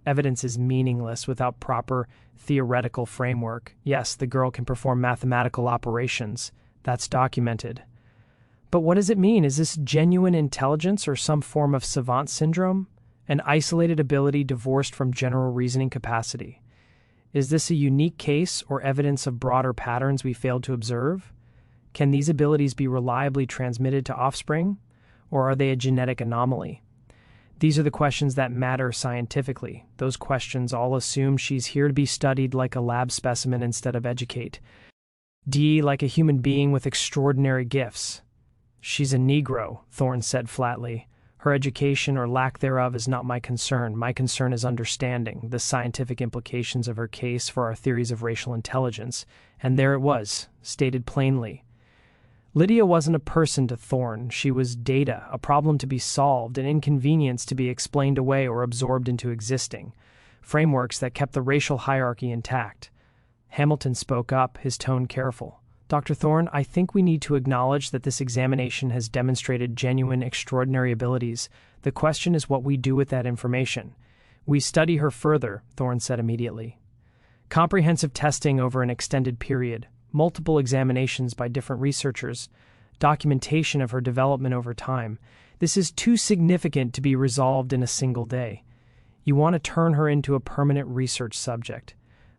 Evidence is meaningless without proper theoretical framework. Yes, the girl can perform mathematical operations. That's documented. But what does it mean? Is this genuine intelligence or some form of savant syndrome? An isolated ability divorced from general reasoning capacity? Is this a unique case or evidence of broader patterns we failed to observe? Can these abilities be reliably transmitted to offspring, or are they a genetic anomaly? These are the questions that matter scientifically. Those questions all assume she's here to be studied like a lab specimen instead of educate. D, like a human being with extraordinary gifts. She's a Negro, Thorne said flatly. Her education or lack thereof is not my concern. My concern is understanding the scientific implications of her case for our theories of racial intelligence. And there it was, stated plainly. Lydia wasn't a person to Thorne. She was data, a problem to be solved, an inconvenience to be explained away or absorbed into existing, frameworks that kept the racial hierarchy intact. Hamilton spoke up, his tone careful. Dr. Thorne, I think we need to acknowledge that this examination has demonstrated genuine, extraordinary abilities. The question is what we do with that information. We study her further, Thorne said immediately. Comprehensive testing over an extended period, multiple examinations by different researchers, documentation of her development over time. This is too significant to be resolved in a single day. You want to turn her into a permanent research subject.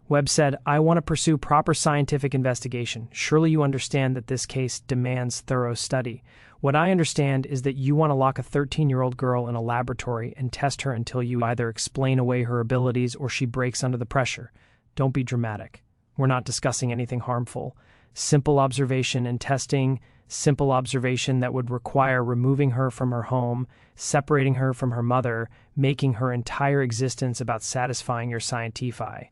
Webb said, I want to pursue proper scientific investigation. Surely you understand that this case demands thorough study. What I understand is that you want to lock a 13-year-old girl in a laboratory and test her until you either explain away her abilities or she breaks under the pressure. Don't be dramatic. We're not discussing anything harmful. Simple observation and testing, simple observation that would require removing her from her home, separating her from her mother, making her entire existence about satisfying your scientifi.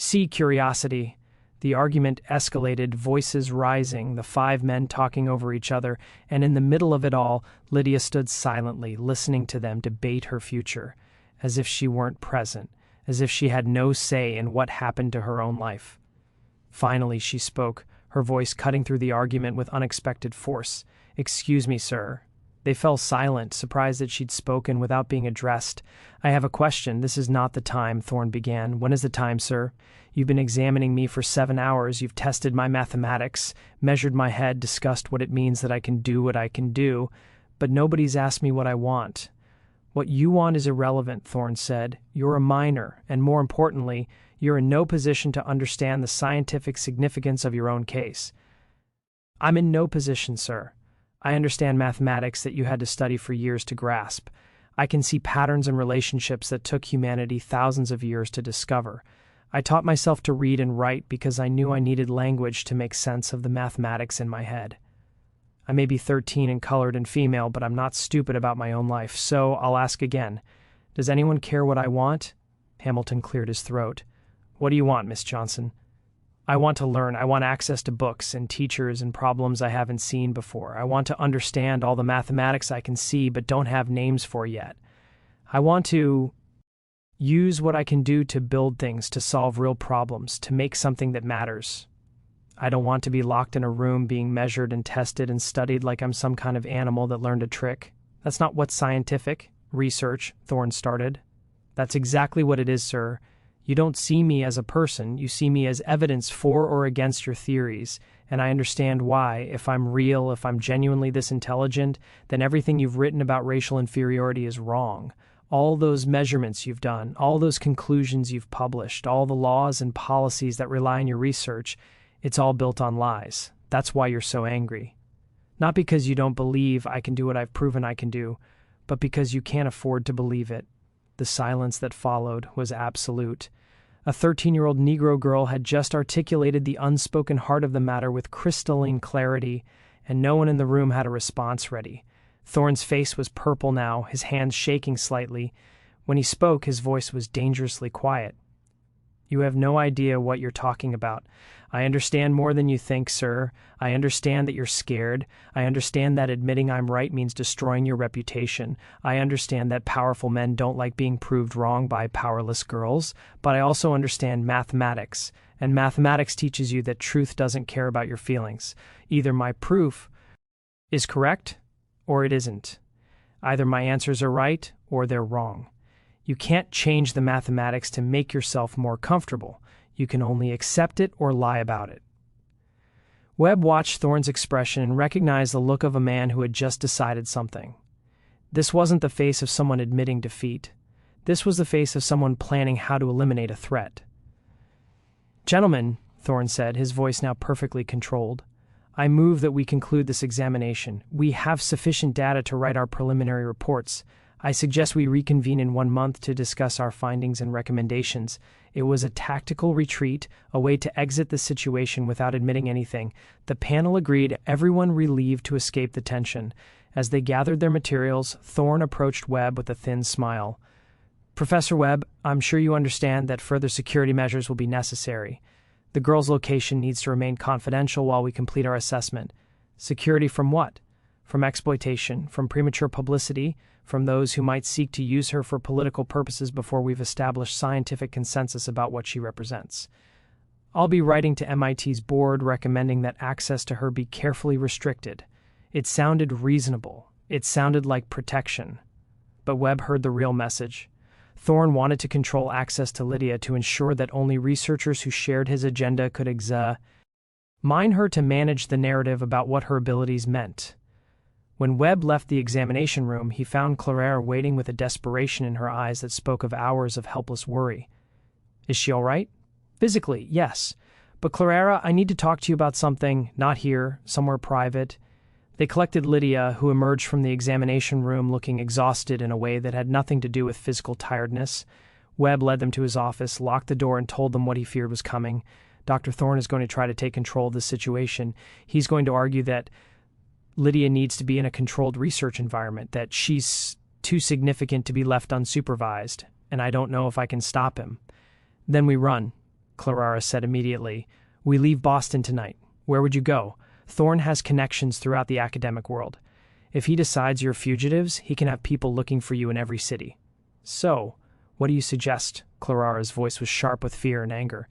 See curiosity. The argument escalated, voices rising, the five men talking over each other, and in the middle of it all, Lydia stood silently, listening to them debate her future, as if she weren't present, as if she had no say in what happened to her own life. Finally, she spoke, her voice cutting through the argument with unexpected force. Excuse me, sir. They fell silent, surprised that she'd spoken without being addressed. I have a question. This is not the time, Thorne began. When is the time, sir? You've been examining me for 7 hours. You've tested my mathematics, measured my head, discussed what it means that I can do what I can do, but nobody's asked me what I want. What you want is irrelevant, Thorne said. You're a minor, and more importantly, you're in no position to understand the scientific significance of your own case. I'm in no position, sir. I understand mathematics that you had to study for years to grasp. I can see patterns and relationships that took humanity thousands of years to discover. I taught myself to read and write because I knew I needed language to make sense of the mathematics in my head. I may be 13 and colored and female, but I'm not stupid about my own life, so I'll ask again. Does anyone care what I want? Hamilton cleared his throat. What do you want, Miss Johnson? I want to learn. I want access to books and teachers and problems I haven't seen before. I want to understand all the mathematics I can see but don't have names for yet. I want to use what I can do to build things, to solve real problems, to make something that matters. I don't want to be locked in a room being measured and tested and studied like I'm some kind of animal that learned a trick. That's not what scientific research, Thorne started. That's exactly what it is, sir. You don't see me as a person, you see me as evidence for or against your theories, and I understand why. If I'm real, if I'm genuinely this intelligent, then everything you've written about racial inferiority is wrong. All those measurements you've done, all those conclusions you've published, all the laws and policies that rely on your research, it's all built on lies. That's why you're so angry. Not because you don't believe I can do what I've proven I can do, but because you can't afford to believe it. The silence that followed was absolute. A 13-year-old Negro girl had just articulated the unspoken heart of the matter with crystalline clarity, and no one in the room had a response ready. Thorne's face was purple now, his hands shaking slightly. When he spoke, his voice was dangerously quiet. You have no idea what you're talking about. I understand more than you think, sir. I understand that you're scared. I understand that admitting I'm right means destroying your reputation. I understand that powerful men don't like being proved wrong by powerless girls. But I also understand mathematics. And mathematics teaches you that truth doesn't care about your feelings. Either my proof is correct or it isn't. Either my answers are right or they're wrong. You can't change the mathematics to make yourself more comfortable. You can only accept it or lie about it. Webb watched Thorne's expression and recognized the look of a man who had just decided something. This wasn't the face of someone admitting defeat. This was the face of someone planning how to eliminate a threat. "Gentlemen," Thorne said, his voice now perfectly controlled, "I move that we conclude this examination. We have sufficient data to write our preliminary reports. I suggest we reconvene in 1 month to discuss our findings and recommendations." It was a tactical retreat, a way to exit the situation without admitting anything. The panel agreed, everyone relieved to escape the tension. As they gathered their materials, Thorne approached Webb with a thin smile. "Professor Webb, I'm sure you understand that further security measures will be necessary. The girl's location needs to remain confidential while we complete our assessment. Security from what? From exploitation, from premature publicity, from those who might seek to use her for political purposes before we've established scientific consensus about what she represents. I'll be writing to MIT's board recommending that access to her be carefully restricted." It sounded reasonable. It sounded like protection. But Webb heard the real message. Thorne wanted to control access to Lydia to ensure that only researchers who shared his agenda could mine her to manage the narrative about what her abilities meant. When Webb left the examination room, he found Clara waiting with a desperation in her eyes that spoke of hours of helpless worry. "Is she all right?" "Physically, yes. But Clara, I need to talk to you about something, not here, somewhere private." They collected Lydia, who emerged from the examination room looking exhausted in a way that had nothing to do with physical tiredness. Webb led them to his office, locked the door, and told them what he feared was coming. Dr. Thorne is going to try to take control of the situation. He's going to argue that Lydia needs to be in a controlled research environment, that she's too significant to be left unsupervised, and I don't know if I can stop him. "Then we run," Clara said immediately. "We leave Boston tonight. Where would you go? Thorne has connections throughout the academic world. If he decides you're fugitives, he can have people looking for you in every city." "So, what do you suggest?" Clara's voice was sharp with fear and anger.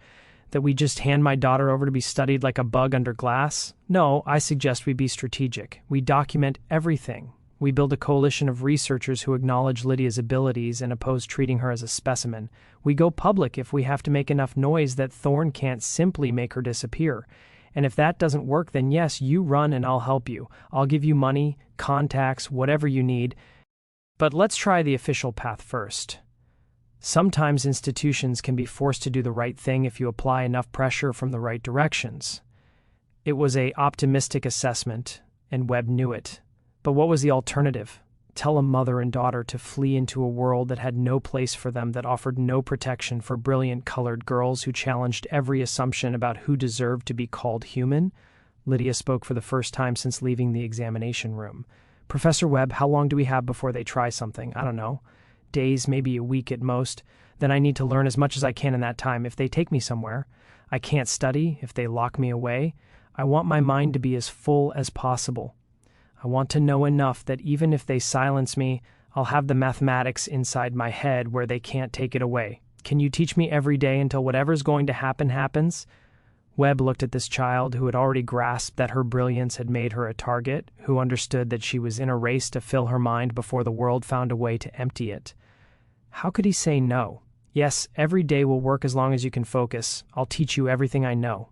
"That we just hand my daughter over to be studied like a bug under glass? No, I suggest we be strategic. We document everything. We build a coalition of researchers who acknowledge Lydia's abilities and oppose treating her as a specimen. We go public if we have to make enough noise that Thorne can't simply make her disappear. And if that doesn't work, then yes, you run and I'll help you. I'll give you money, contacts, whatever you need. But let's try the official path first. Sometimes institutions can be forced to do the right thing if you apply enough pressure from the right directions." It was an optimistic assessment, and Webb knew it. But what was the alternative? Tell a mother and daughter to flee into a world that had no place for them, that offered no protection for brilliant colored girls who challenged every assumption about who deserved to be called human? Lydia spoke for the first time since leaving the examination room. "Professor Webb, how long do we have before they try something? I don't know. Days, maybe a week at most. Then I need to learn as much as I can in that time. If they take me somewhere, I can't study. If they lock me away, I want my mind to be as full as possible. I want to know enough that even if they silence me, I'll have the mathematics inside my head where they can't take it away. Can you teach me every day until whatever's going to happen happens?" Webb looked at this child who had already grasped that her brilliance had made her a target, who understood that she was in a race to fill her mind before the world found a way to empty it. How could he say no? "Yes, every day will work as long as you can focus. I'll teach you everything I know."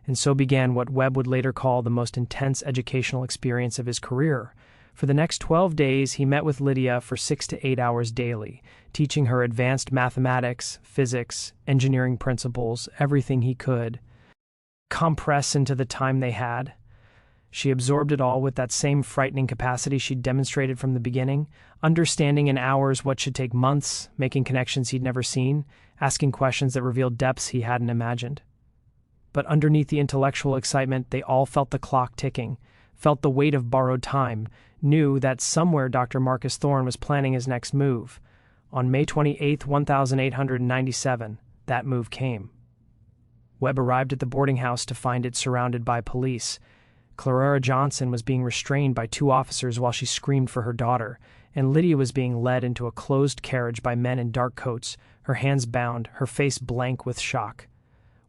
And so began what Webb would later call the most intense educational experience of his career. For the next 12 days, he met with Lydia for 6 to 8 hours daily, teaching her advanced mathematics, physics, engineering principles, everything he could compress into the time they had. She absorbed it all with that same frightening capacity she'd demonstrated from the beginning, understanding in hours what should take months, making connections he'd never seen, asking questions that revealed depths he hadn't imagined. But underneath the intellectual excitement, they all felt the clock ticking, felt the weight of borrowed time, knew that somewhere Dr. Marcus Thorne was planning his next move. On May 28, 1897, that move came. Webb arrived at the boarding house to find it surrounded by police. Clara Johnson was being restrained by 2 officers while she screamed for her daughter, and Lydia was being led into a closed carriage by men in dark coats, her hands bound, her face blank with shock.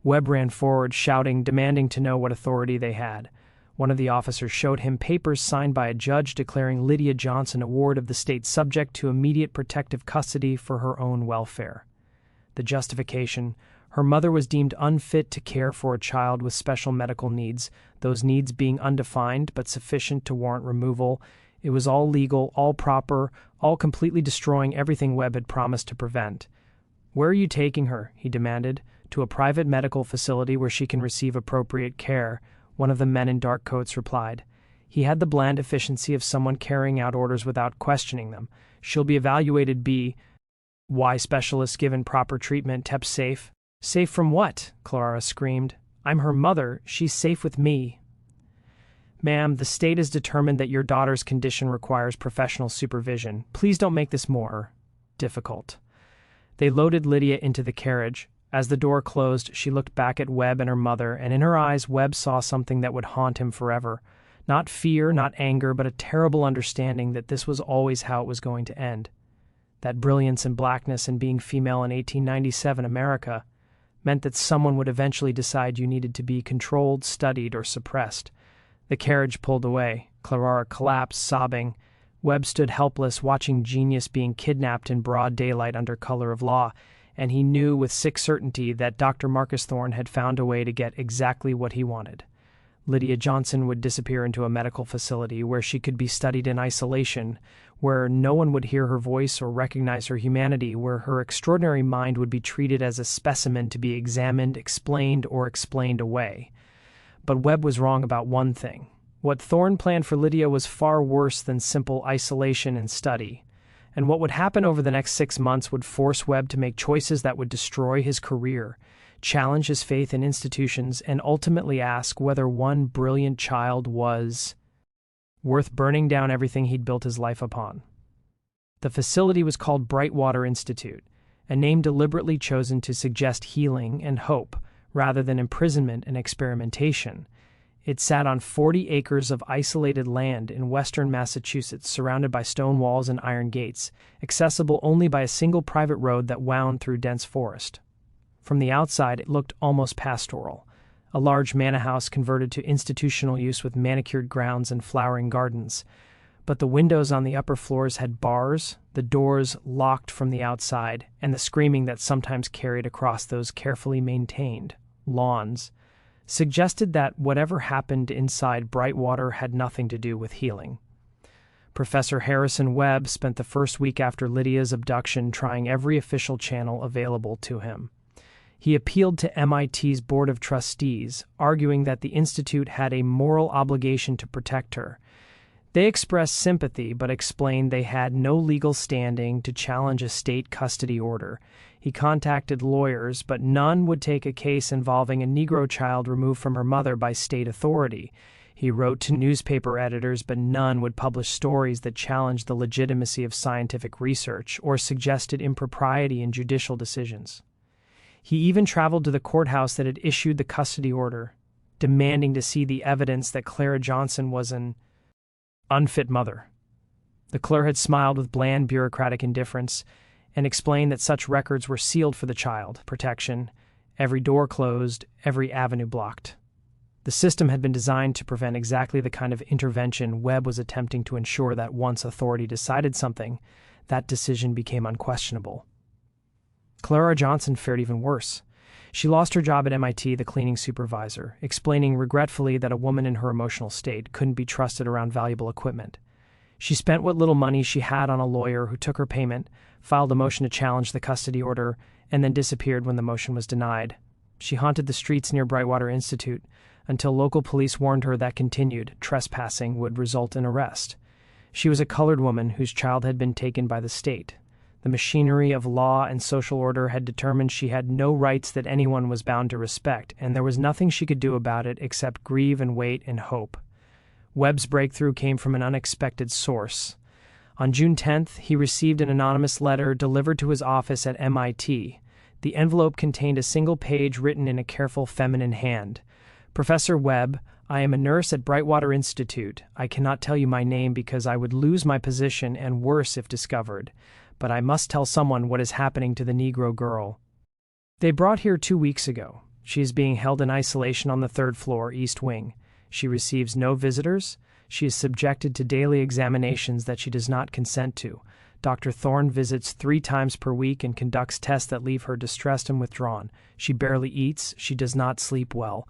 Webb ran forward, shouting, demanding to know what authority they had. One of the officers showed him papers signed by a judge declaring Lydia Johnson a ward of the state subject to immediate protective custody for her own welfare. The justification: her mother was deemed unfit to care for a child with special medical needs, those needs being undefined but sufficient to warrant removal. It was all legal, all proper, all completely destroying everything Webb had promised to prevent. "Where are you taking her?" he demanded. "To a private medical facility where she can receive appropriate care," one of the men in dark coats replied. He had the bland efficiency of someone carrying out orders without questioning them. "She'll be evaluated why specialists given proper treatment, kept safe." "Safe from what?" Clara screamed. "I'm her mother. She's safe with me." "Ma'am, the state has determined that your daughter's condition requires professional supervision. Please don't make this more difficult." They loaded Lydia into the carriage. As the door closed, she looked back at Webb and her mother, and in her eyes Webb saw something that would haunt him forever. Not fear, not anger, but a terrible understanding that this was always how it was going to end. That brilliance and blackness and being female in 1897 America meant that someone would eventually decide you needed to be controlled, studied, or suppressed. The carriage pulled away. Clara collapsed, sobbing. Webb stood helpless, watching genius being kidnapped in broad daylight under color of law, and he knew with sick certainty that Dr. Marcus Thorne had found a way to get exactly what he wanted. Lydia Johnson would disappear into a medical facility where she could be studied in isolation, where no one would hear her voice or recognize her humanity, where her extraordinary mind would be treated as a specimen to be examined, explained, or explained away. But Webb was wrong about one thing. What Thorne planned for Lydia was far worse than simple isolation and study. And what would happen over the next 6 months would force Webb to make choices that would destroy his career, challenge his faith in institutions, and ultimately ask whether one brilliant child was worth burning down everything he'd built his life upon. The facility was called Brightwater Institute, a name deliberately chosen to suggest healing and hope rather than imprisonment and experimentation. It sat on 40 acres of isolated land in western Massachusetts, surrounded by stone walls and iron gates, accessible only by a single private road that wound through dense forest. From the outside, it looked almost pastoral, a large manor house converted to institutional use with manicured grounds and flowering gardens. But the windows on the upper floors had bars, the doors locked from the outside, and the screaming that sometimes carried across those carefully maintained lawns suggested that whatever happened inside Brightwater had nothing to do with healing. Professor Harrison Webb spent the first week after Lydia's abduction trying every official channel available to him. He appealed to MIT's Board of Trustees, arguing that the institute had a moral obligation to protect her. They expressed sympathy but explained they had no legal standing to challenge a state custody order. He contacted lawyers, but none would take a case involving a Negro child removed from her mother by state authority. He wrote to newspaper editors, but none would publish stories that challenged the legitimacy of scientific research or suggested impropriety in judicial decisions. He even traveled to the courthouse that had issued the custody order, demanding to see the evidence that Clara Johnson was an unfit mother. The clerk had smiled with bland bureaucratic indifference and explained that such records were sealed for the child protection, every door closed, every avenue blocked. The system had been designed to prevent exactly the kind of intervention Webb was attempting to ensure that once authority decided something, that decision became unquestionable. Clara Johnson fared even worse. She lost her job at MIT, the cleaning supervisor, explaining regretfully that a woman in her emotional state couldn't be trusted around valuable equipment. She spent what little money she had on a lawyer who took her payment, filed a motion to challenge the custody order, and then disappeared when the motion was denied. She haunted the streets near Brightwater Institute until local police warned her that continued trespassing would result in arrest. She was a colored woman whose child had been taken by the state. The machinery of law and social order had determined she had no rights that anyone was bound to respect, and there was nothing she could do about it except grieve and wait and hope. Webb's breakthrough came from an unexpected source. On June 10th, he received an anonymous letter delivered to his office at MIT. The envelope contained a single page written in a careful feminine hand. "Professor Webb, I am a nurse at Brightwater Institute. I cannot tell you my name because I would lose my position and worse if discovered. But I must tell someone what is happening to the Negro girl. They brought here 2 weeks ago. She is being held in isolation on the 3rd floor, East Wing. She receives no visitors. She is subjected to daily examinations that she does not consent to. Dr. Thorne visits 3 times per week and conducts tests that leave her distressed and withdrawn. She barely eats. She does not sleep well.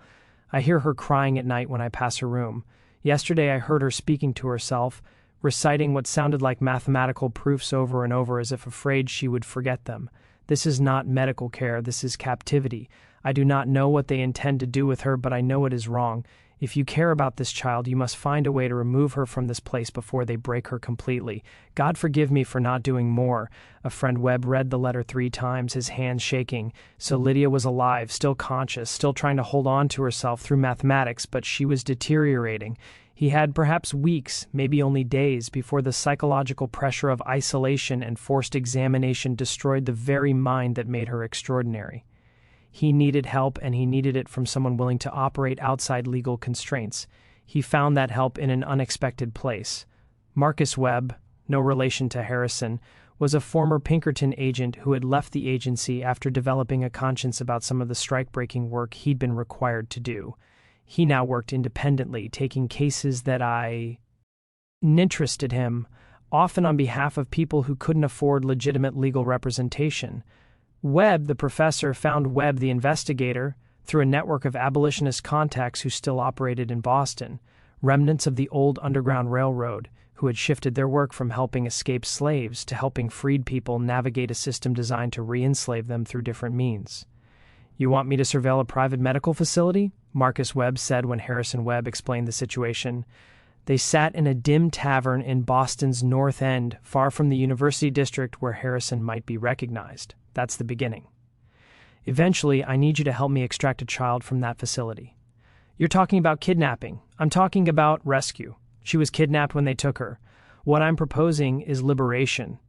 I hear her crying at night when I pass her room. Yesterday I heard her speaking to herself, reciting what sounded like mathematical proofs over and over as if afraid she would forget them. This is not medical care. This is captivity. I do not know what they intend to do with her, but I know it is wrong. If you care about this child, you must find a way to remove her from this place before they break her completely. God forgive me for not doing more. A friend Webb read the letter 3 times, his hands shaking. So Lydia was alive, still conscious, still trying to hold on to herself through mathematics, but she was deteriorating. He had perhaps weeks, maybe only days, before the psychological pressure of isolation and forced examination destroyed the very mind that made her extraordinary. He needed help, and he needed it from someone willing to operate outside legal constraints. He found that help in an unexpected place. Marcus Webb, no relation to Harrison, was a former Pinkerton agent who had left the agency after developing a conscience about some of the strike-breaking work he'd been required to do. He now worked independently, taking cases that interested him, often on behalf of people who couldn't afford legitimate legal representation. Webb, the professor, found Webb, the investigator, through a network of abolitionist contacts who still operated in Boston, remnants of the old Underground Railroad, who had shifted their work from helping escaped slaves to helping freed people navigate a system designed to re-enslave them through different means. "You want me to surveil a private medical facility?" Marcus Webb said when Harrison Webb explained the situation. They sat in a dim tavern in Boston's North End, far from the University District where Harrison might be recognized. That's the beginning. "Eventually, I need you to help me extract a child from that facility." "You're talking about kidnapping." "I'm talking about rescue. She was kidnapped when they took her. What I'm proposing is liberation."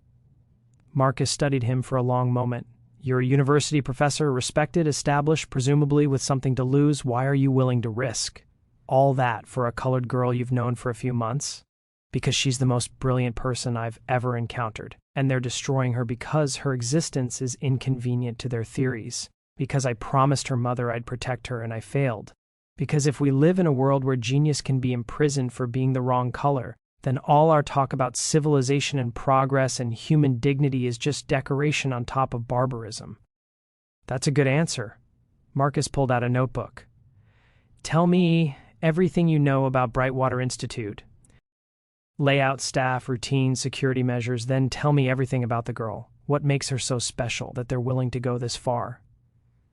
Marcus studied him for a long moment. "You're a university professor, respected, established, presumably with something to lose. Why are you willing to risk all that for a colored girl you've known for a few months?" "Because she's the most brilliant person I've ever encountered, and they're destroying her because her existence is inconvenient to their theories. Because I promised her mother I'd protect her and I failed. Because if we live in a world where genius can be imprisoned for being the wrong color, then all our talk about civilization and progress and human dignity is just decoration on top of barbarism." "That's a good answer." Marcus pulled out a notebook. "Tell me everything you know about Brightwater Institute. Layout, staff, routines, security measures, then tell me everything about the girl. What makes her so special that they're willing to go this far?"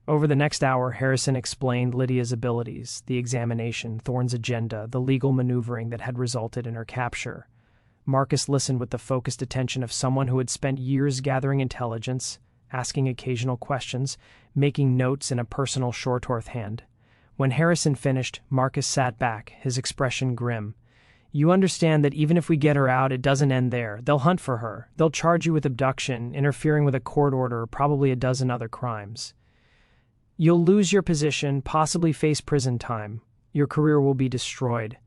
Over the next hour, Harrison explained Lydia's abilities, the examination, Thorne's agenda, the legal maneuvering that had resulted in her capture. Marcus listened with the focused attention of someone who had spent years gathering intelligence, asking occasional questions, making notes in a personal shorthand. When Harrison finished, Marcus sat back, his expression grim. "You understand that even if we get her out, it doesn't end there. They'll hunt for her. They'll charge you with abduction, interfering with a court order, probably a dozen other crimes. You'll lose your position, possibly face prison time. Your career will be destroyed."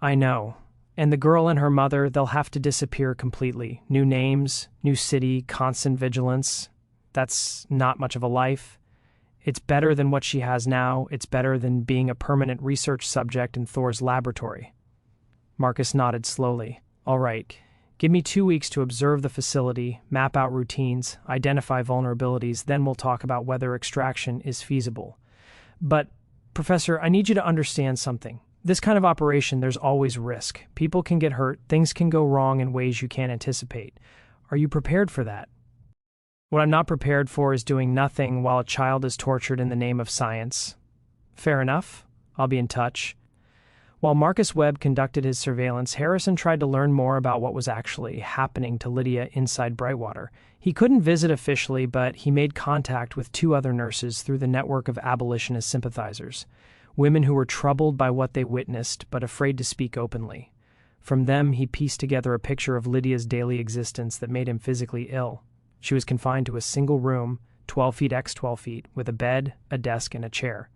"I know. And the girl and her mother, they'll have to disappear completely. New names, new city, constant vigilance. That's not much of a life. It's better than what she has now. It's better than being a permanent research subject in Thor's laboratory." Marcus nodded slowly. "All right. Give me 2 weeks to observe the facility, map out routines, identify vulnerabilities, then we'll talk about whether extraction is feasible. But, Professor, I need you to understand something. This kind of operation, there's always risk. People can get hurt, things can go wrong in ways you can't anticipate. Are you prepared for that?" "What I'm not prepared for is doing nothing while a child is tortured in the name of science." "Fair enough. I'll be in touch." While Marcus Webb conducted his surveillance, Harrison tried to learn more about what was actually happening to Lydia inside Brightwater. He couldn't visit officially, but he made contact with 2 other nurses through the network of abolitionist sympathizers, women who were troubled by what they witnessed but afraid to speak openly. From them, he pieced together a picture of Lydia's daily existence that made him physically ill. She was confined to a single room, 12 feet x 12 feet, with a bed, a desk, and a chair.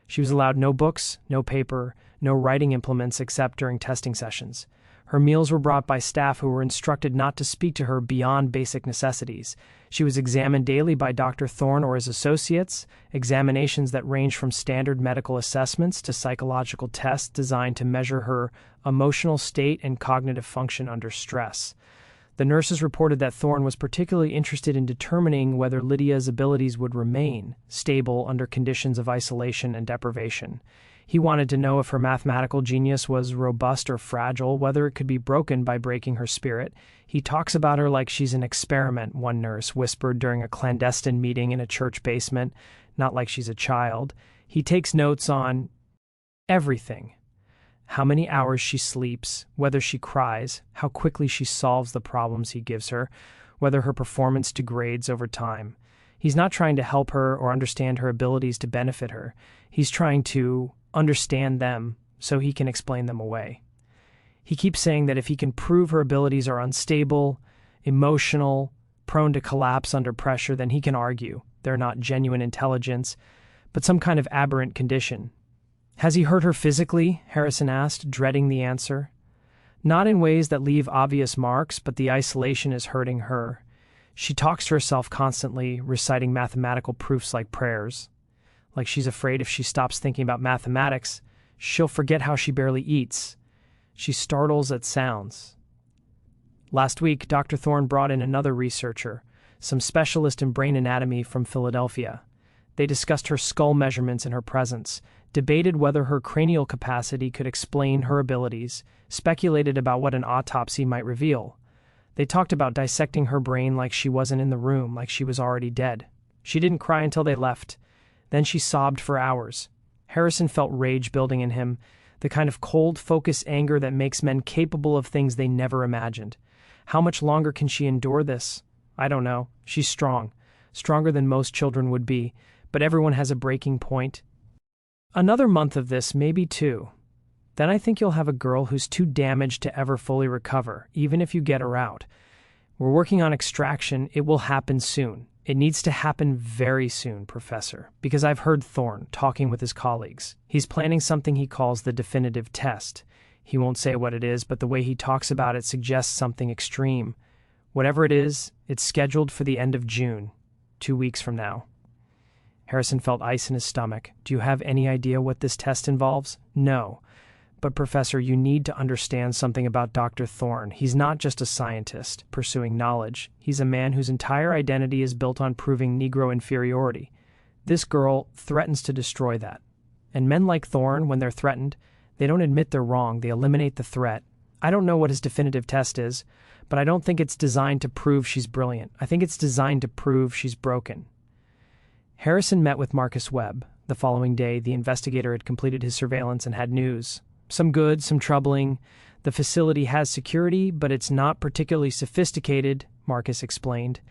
She was allowed no books, no paper, no writing implements except during testing sessions. Her meals were brought by staff who were instructed not to speak to her beyond basic necessities. She was examined daily by Dr. Thorne or his associates, examinations that ranged from standard medical assessments to psychological tests designed to measure her emotional state and cognitive function under stress. The nurses reported that Thorne was particularly interested in determining whether Lydia's abilities would remain stable under conditions of isolation and deprivation. He wanted to know if her mathematical genius was robust or fragile, whether it could be broken by breaking her spirit. He talks about her like she's an experiment, one nurse whispered during a clandestine meeting in a church basement, not like she's a child. He takes notes on everything. How many hours she sleeps, whether she cries, how quickly she solves the problems he gives her, whether her performance degrades over time. He's not trying to help her or understand her abilities to benefit her. He's trying to understand them so he can explain them away. He keeps saying that if he can prove her abilities are unstable, emotional, prone to collapse under pressure, then he can argue they're not genuine intelligence, but some kind of aberrant condition. Has he hurt her physically? Harrison asked, dreading the answer. Not in ways that leave obvious marks, but the isolation is hurting her. She talks to herself constantly, reciting mathematical proofs like prayers. Like she's afraid if she stops thinking about mathematics, she'll forget how she barely eats. She startles at sounds. Last week, Dr. Thorne brought in another researcher, some specialist in brain anatomy from Philadelphia. They discussed her skull measurements in her presence, debated whether her cranial capacity could explain her abilities, speculated about what an autopsy might reveal. They talked about dissecting her brain like she wasn't in the room, like she was already dead. She didn't cry until they left. Then she sobbed for hours. Harrison felt rage building in him, the kind of cold, focused anger that makes men capable of things they never imagined. How much longer can she endure this? I don't know. She's strong. Stronger than most children would be, but everyone has a breaking point. Another month of this, maybe two. Then I think you'll have a girl who's too damaged to ever fully recover, even if you get her out. We're working on extraction. It will happen soon. It needs to happen very soon, Professor, because I've heard Thorne talking with his colleagues. He's planning something he calls the definitive test. He won't say what it is, but the way he talks about it suggests something extreme. Whatever it is, it's scheduled for the end of June, 2 weeks from now. Harrison felt ice in his stomach. Do you have any idea what this test involves? No. But, Professor, you need to understand something about Dr. Thorne. He's not just a scientist pursuing knowledge. He's a man whose entire identity is built on proving Negro inferiority. This girl threatens to destroy that. And men like Thorne, when they're threatened, they don't admit they're wrong. They eliminate the threat. I don't know what his definitive test is, but I don't think it's designed to prove she's brilliant. I think it's designed to prove she's broken. Harrison met with Marcus Webb. The following day, the investigator had completed his surveillance and had news. Some good, some troubling. The facility has security, but it's not particularly sophisticated, Marcus explained,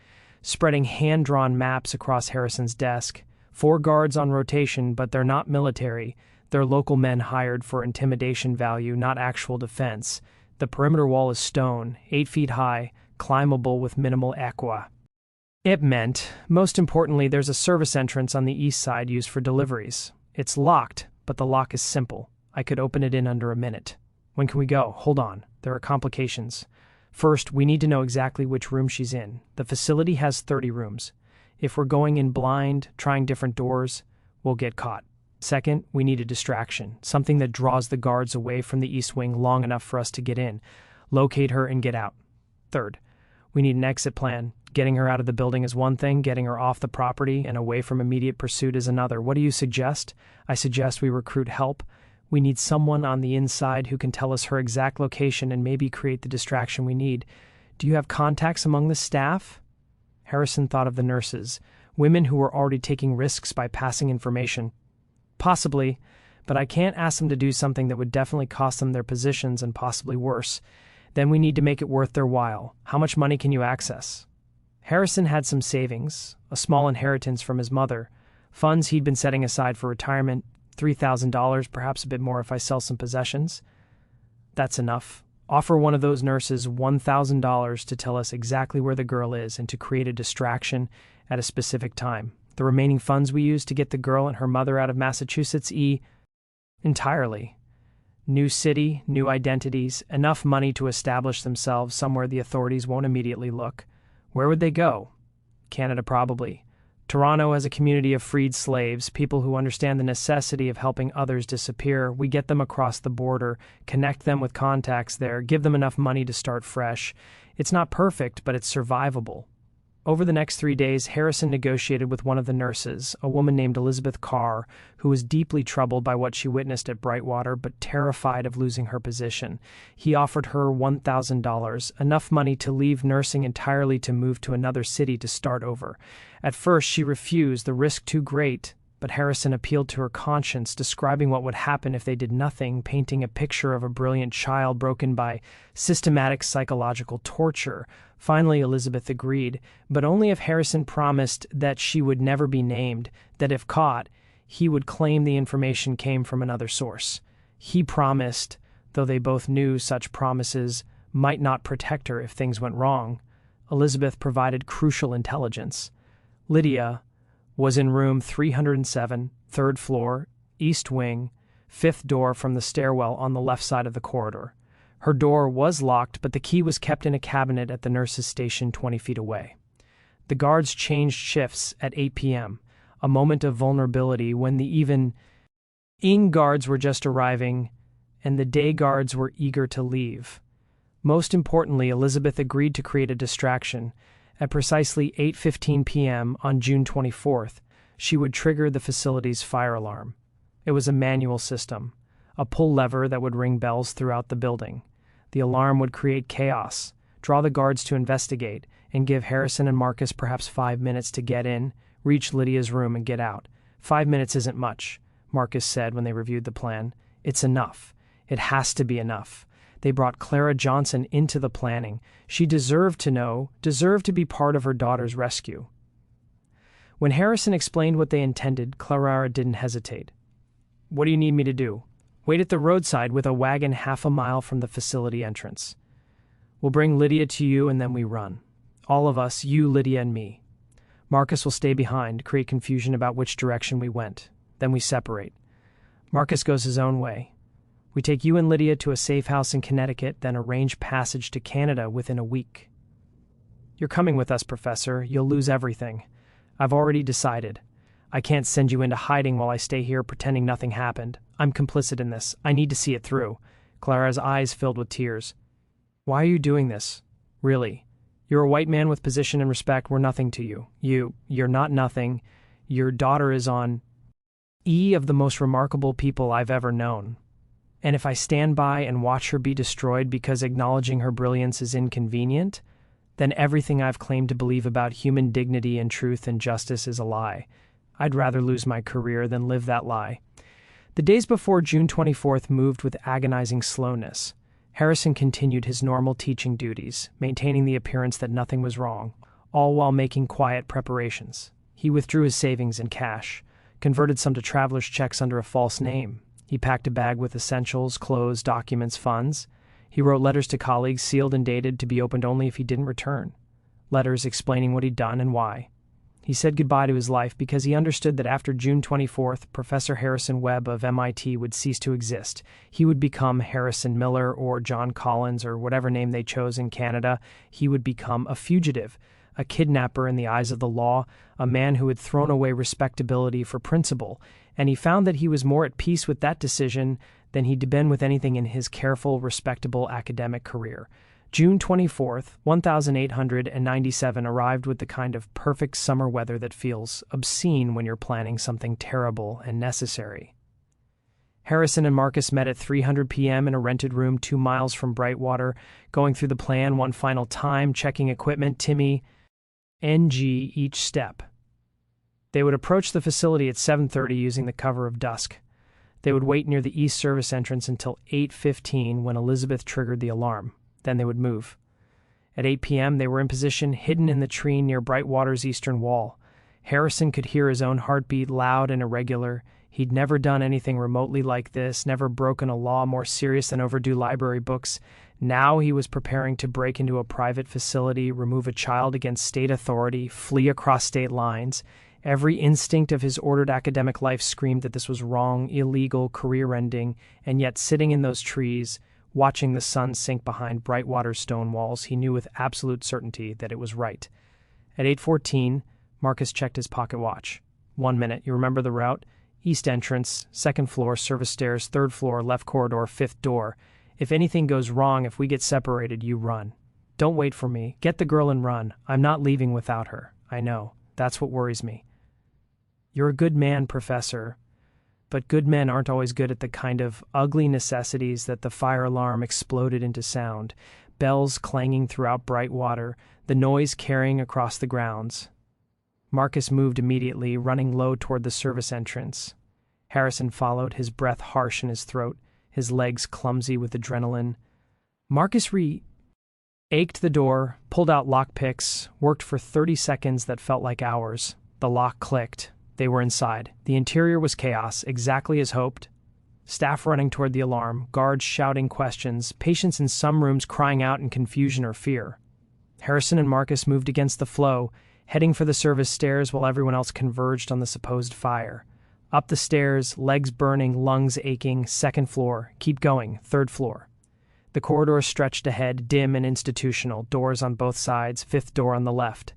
spreading hand-drawn maps across Harrison's desk. 4 guards on rotation, but they're not military. They're local men hired for intimidation value, not actual defense. The perimeter wall is stone, 8 feet high, climbable with minimal aqua. It meant, most importantly, there's a service entrance on the east side used for deliveries. It's locked, but the lock is simple. I could open it in under a minute. When can we go? Hold on. There are complications. First, we need to know exactly which room she's in. The facility has 30 rooms. If we're going in blind, trying different doors, we'll get caught. Second, we need a distraction, something that draws the guards away from the east wing long enough for us to get in, locate her, and get out. Third, we need an exit plan. Getting her out of the building is one thing, getting her off the property and away from immediate pursuit is another. What do you suggest? I suggest we recruit help. We need someone on the inside who can tell us her exact location and maybe create the distraction we need. Do you have contacts among the staff? Harrison thought of the nurses, women who were already taking risks by passing information. Possibly, but I can't ask them to do something that would definitely cost them their positions and possibly worse. Then we need to make it worth their while. How much money can you access? Harrison had some savings, a small inheritance from his mother, funds he'd been setting aside for retirement, $3,000, perhaps a bit more if I sell some possessions. That's enough. Offer one of those nurses $1,000 to tell us exactly where the girl is and to create a distraction at a specific time. The remaining funds we use to get the girl and her mother out of Massachusetts entirely. New city, new identities, enough money to establish themselves somewhere the authorities won't immediately look. Where would they go? Canada, probably. Toronto has a community of freed slaves, people who understand the necessity of helping others disappear. We get them across the border, connect them with contacts there, give them enough money to start fresh. It's not perfect, but it's survivable. Over the next 3 days, Harrison negotiated with one of the nurses, a woman named Elizabeth Carr, who was deeply troubled by what she witnessed at Brightwater but terrified of losing her position. He offered her $1,000, enough money to leave nursing entirely to move to another city to start over. At first, she refused, the risk too great, but Harrison appealed to her conscience, describing what would happen if they did nothing, painting a picture of a brilliant child broken by systematic psychological torture. Finally, Elizabeth agreed, but only if Harrison promised that she would never be named, that if caught, he would claim the information came from another source. He promised, though they both knew such promises might not protect her if things went wrong. Elizabeth provided crucial intelligence. Lydia was in room 307, third floor, east wing, fifth door from the stairwell on the left side of the corridor. Her door was locked, but the key was kept in a cabinet at the nurse's station 20 feet away. The guards changed shifts at 8 p.m., a moment of vulnerability when the evening guards were just arriving and the day guards were eager to leave. Most importantly, Elizabeth agreed to create a distraction. At precisely 8:15 p.m. on June 24th, she would trigger the facility's fire alarm. It was a manual system, a pull lever that would ring bells throughout the building. The alarm would create chaos, draw the guards to investigate, and give Harrison and Marcus perhaps 5 minutes to get in, reach Lydia's room, and get out. 5 minutes isn't much, Marcus said when they reviewed the plan. It's enough. It has to be enough. They brought Clara Johnson into the planning. She deserved to know, deserved to be part of her daughter's rescue. When Harrison explained what they intended, Clara didn't hesitate. "What do you need me to do?" "Wait at the roadside with a wagon half a mile from the facility entrance. We'll bring Lydia to you and then we run. All of us, you, Lydia, and me. Marcus will stay behind, create confusion about which direction we went. Then we separate. Marcus goes his own way. We take you and Lydia to a safe house in Connecticut, then arrange passage to Canada within a week. You're coming with us, Professor. You'll lose everything. I've already decided. I can't send you into hiding while I stay here pretending nothing happened. I'm complicit in this. I need to see it through." Clara's eyes filled with tears. "Why are you doing this? Really? You're a white man with position and respect. We're nothing to you. You're not nothing. Your daughter is on of the most remarkable people I've ever known. And if I stand by and watch her be destroyed because acknowledging her brilliance is inconvenient, then everything I've claimed to believe about human dignity and truth and justice is a lie. I'd rather lose my career than live that lie." The days before June 24th moved with agonizing slowness. Harrison continued his normal teaching duties, maintaining the appearance that nothing was wrong, all while making quiet preparations. He withdrew his savings in cash, converted some to traveler's checks under a false name. He packed a bag with essentials, clothes, documents, funds. He wrote letters to colleagues, sealed and dated, to be opened only if he didn't return. Letters explaining what he'd done and why. He said goodbye to his life because he understood that after June 24th, Professor Harrison Webb of MIT would cease to exist. He would become Harrison Miller or John Collins or whatever name they chose in Canada. He would become a fugitive, a kidnapper in the eyes of the law, a man who had thrown away respectability for principle, and he found that he was more at peace with that decision than he'd been with anything in his careful, respectable academic career. June 24th, 1897 arrived with the kind of perfect summer weather that feels obscene when you're planning something terrible and necessary. Harrison and Marcus met at 300 p.m. in a rented room 2 miles from Brightwater, going through the plan one final time, checking equipment, Timmy, NG each step. They would approach the facility at 7:30 using the cover of dusk. They would wait near the east service entrance until 8:15 when Elizabeth triggered the alarm. Then they would move. At 8 p.m., they were in position, hidden in the tree near Brightwater's eastern wall. Harrison could hear his own heartbeat, loud and irregular. He'd never done anything remotely like this, never broken a law more serious than overdue library books. Now he was preparing to break into a private facility, remove a child against state authority, flee across state lines. Every instinct of his ordered academic life screamed that this was wrong, illegal, career-ending, and yet sitting in those trees, watching the sun sink behind Brightwater stone walls, he knew with absolute certainty that it was right. At 8:14, Marcus checked his pocket watch. 1 minute. You remember the route? East entrance, second floor, service stairs, third floor, left corridor, fifth door. If anything goes wrong, if we get separated, you run. Don't wait for me. Get the girl and run. I'm not leaving without her. I know. That's what worries me. You're a good man, Professor. But good men aren't always good at the kind of ugly necessities that the fire alarm exploded into sound, bells clanging throughout Brightwater, the noise carrying across the grounds. Marcus moved immediately, running low toward the service entrance. Harrison followed, his breath harsh in his throat, his legs clumsy with adrenaline. Marcus ached the door, pulled out lockpicks, worked for 30 seconds that felt like hours. The lock clicked. They were inside. The interior was chaos, exactly as hoped. Staff running toward the alarm, guards shouting questions, patients in some rooms crying out in confusion or fear. Harrison and Marcus moved against the flow, heading for the service stairs while everyone else converged on the supposed fire. Up the stairs, legs burning, lungs aching, second floor. Keep going, third floor. The corridor stretched ahead, dim and institutional, doors on both sides, fifth door on the left.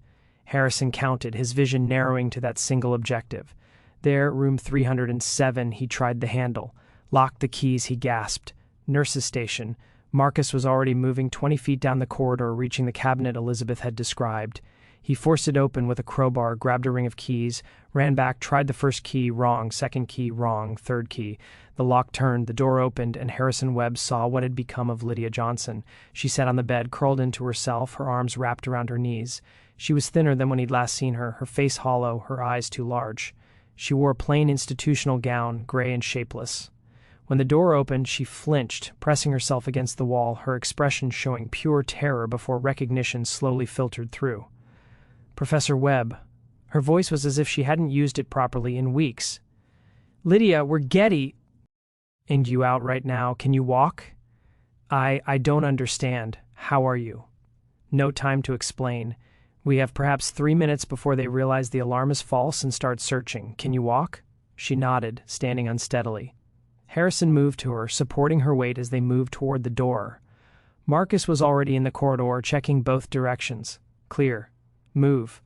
Harrison counted, his vision narrowing to that single objective. There, room 307, he tried the handle. Locked the keys, he gasped. Nurse's station. Marcus was already moving 20 feet down the corridor, reaching the cabinet Elizabeth had described. He forced it open with a crowbar, grabbed a ring of keys, ran back, tried the first key, wrong, second key, wrong, third key. The lock turned, the door opened, and Harrison Webb saw what had become of Lydia Johnson. She sat on the bed, curled into herself, her arms wrapped around her knees. She was thinner than when he'd last seen her, her face hollow, her eyes too large. She wore a plain institutional gown, gray and shapeless. When the door opened, she flinched, pressing herself against the wall, her expression showing pure terror before recognition slowly filtered through. Professor Webb. Her voice was as if she hadn't used it properly in weeks. Lydia, we're Getty. And you out right now? Can you walk? I don't understand. How are you? No time to explain. We have perhaps 3 minutes before they realize the alarm is false and start searching. Can you walk? She nodded, standing unsteadily. Harrison moved to her, supporting her weight as they moved toward the door. Marcus was already in the corridor, checking both directions. Clear. Move.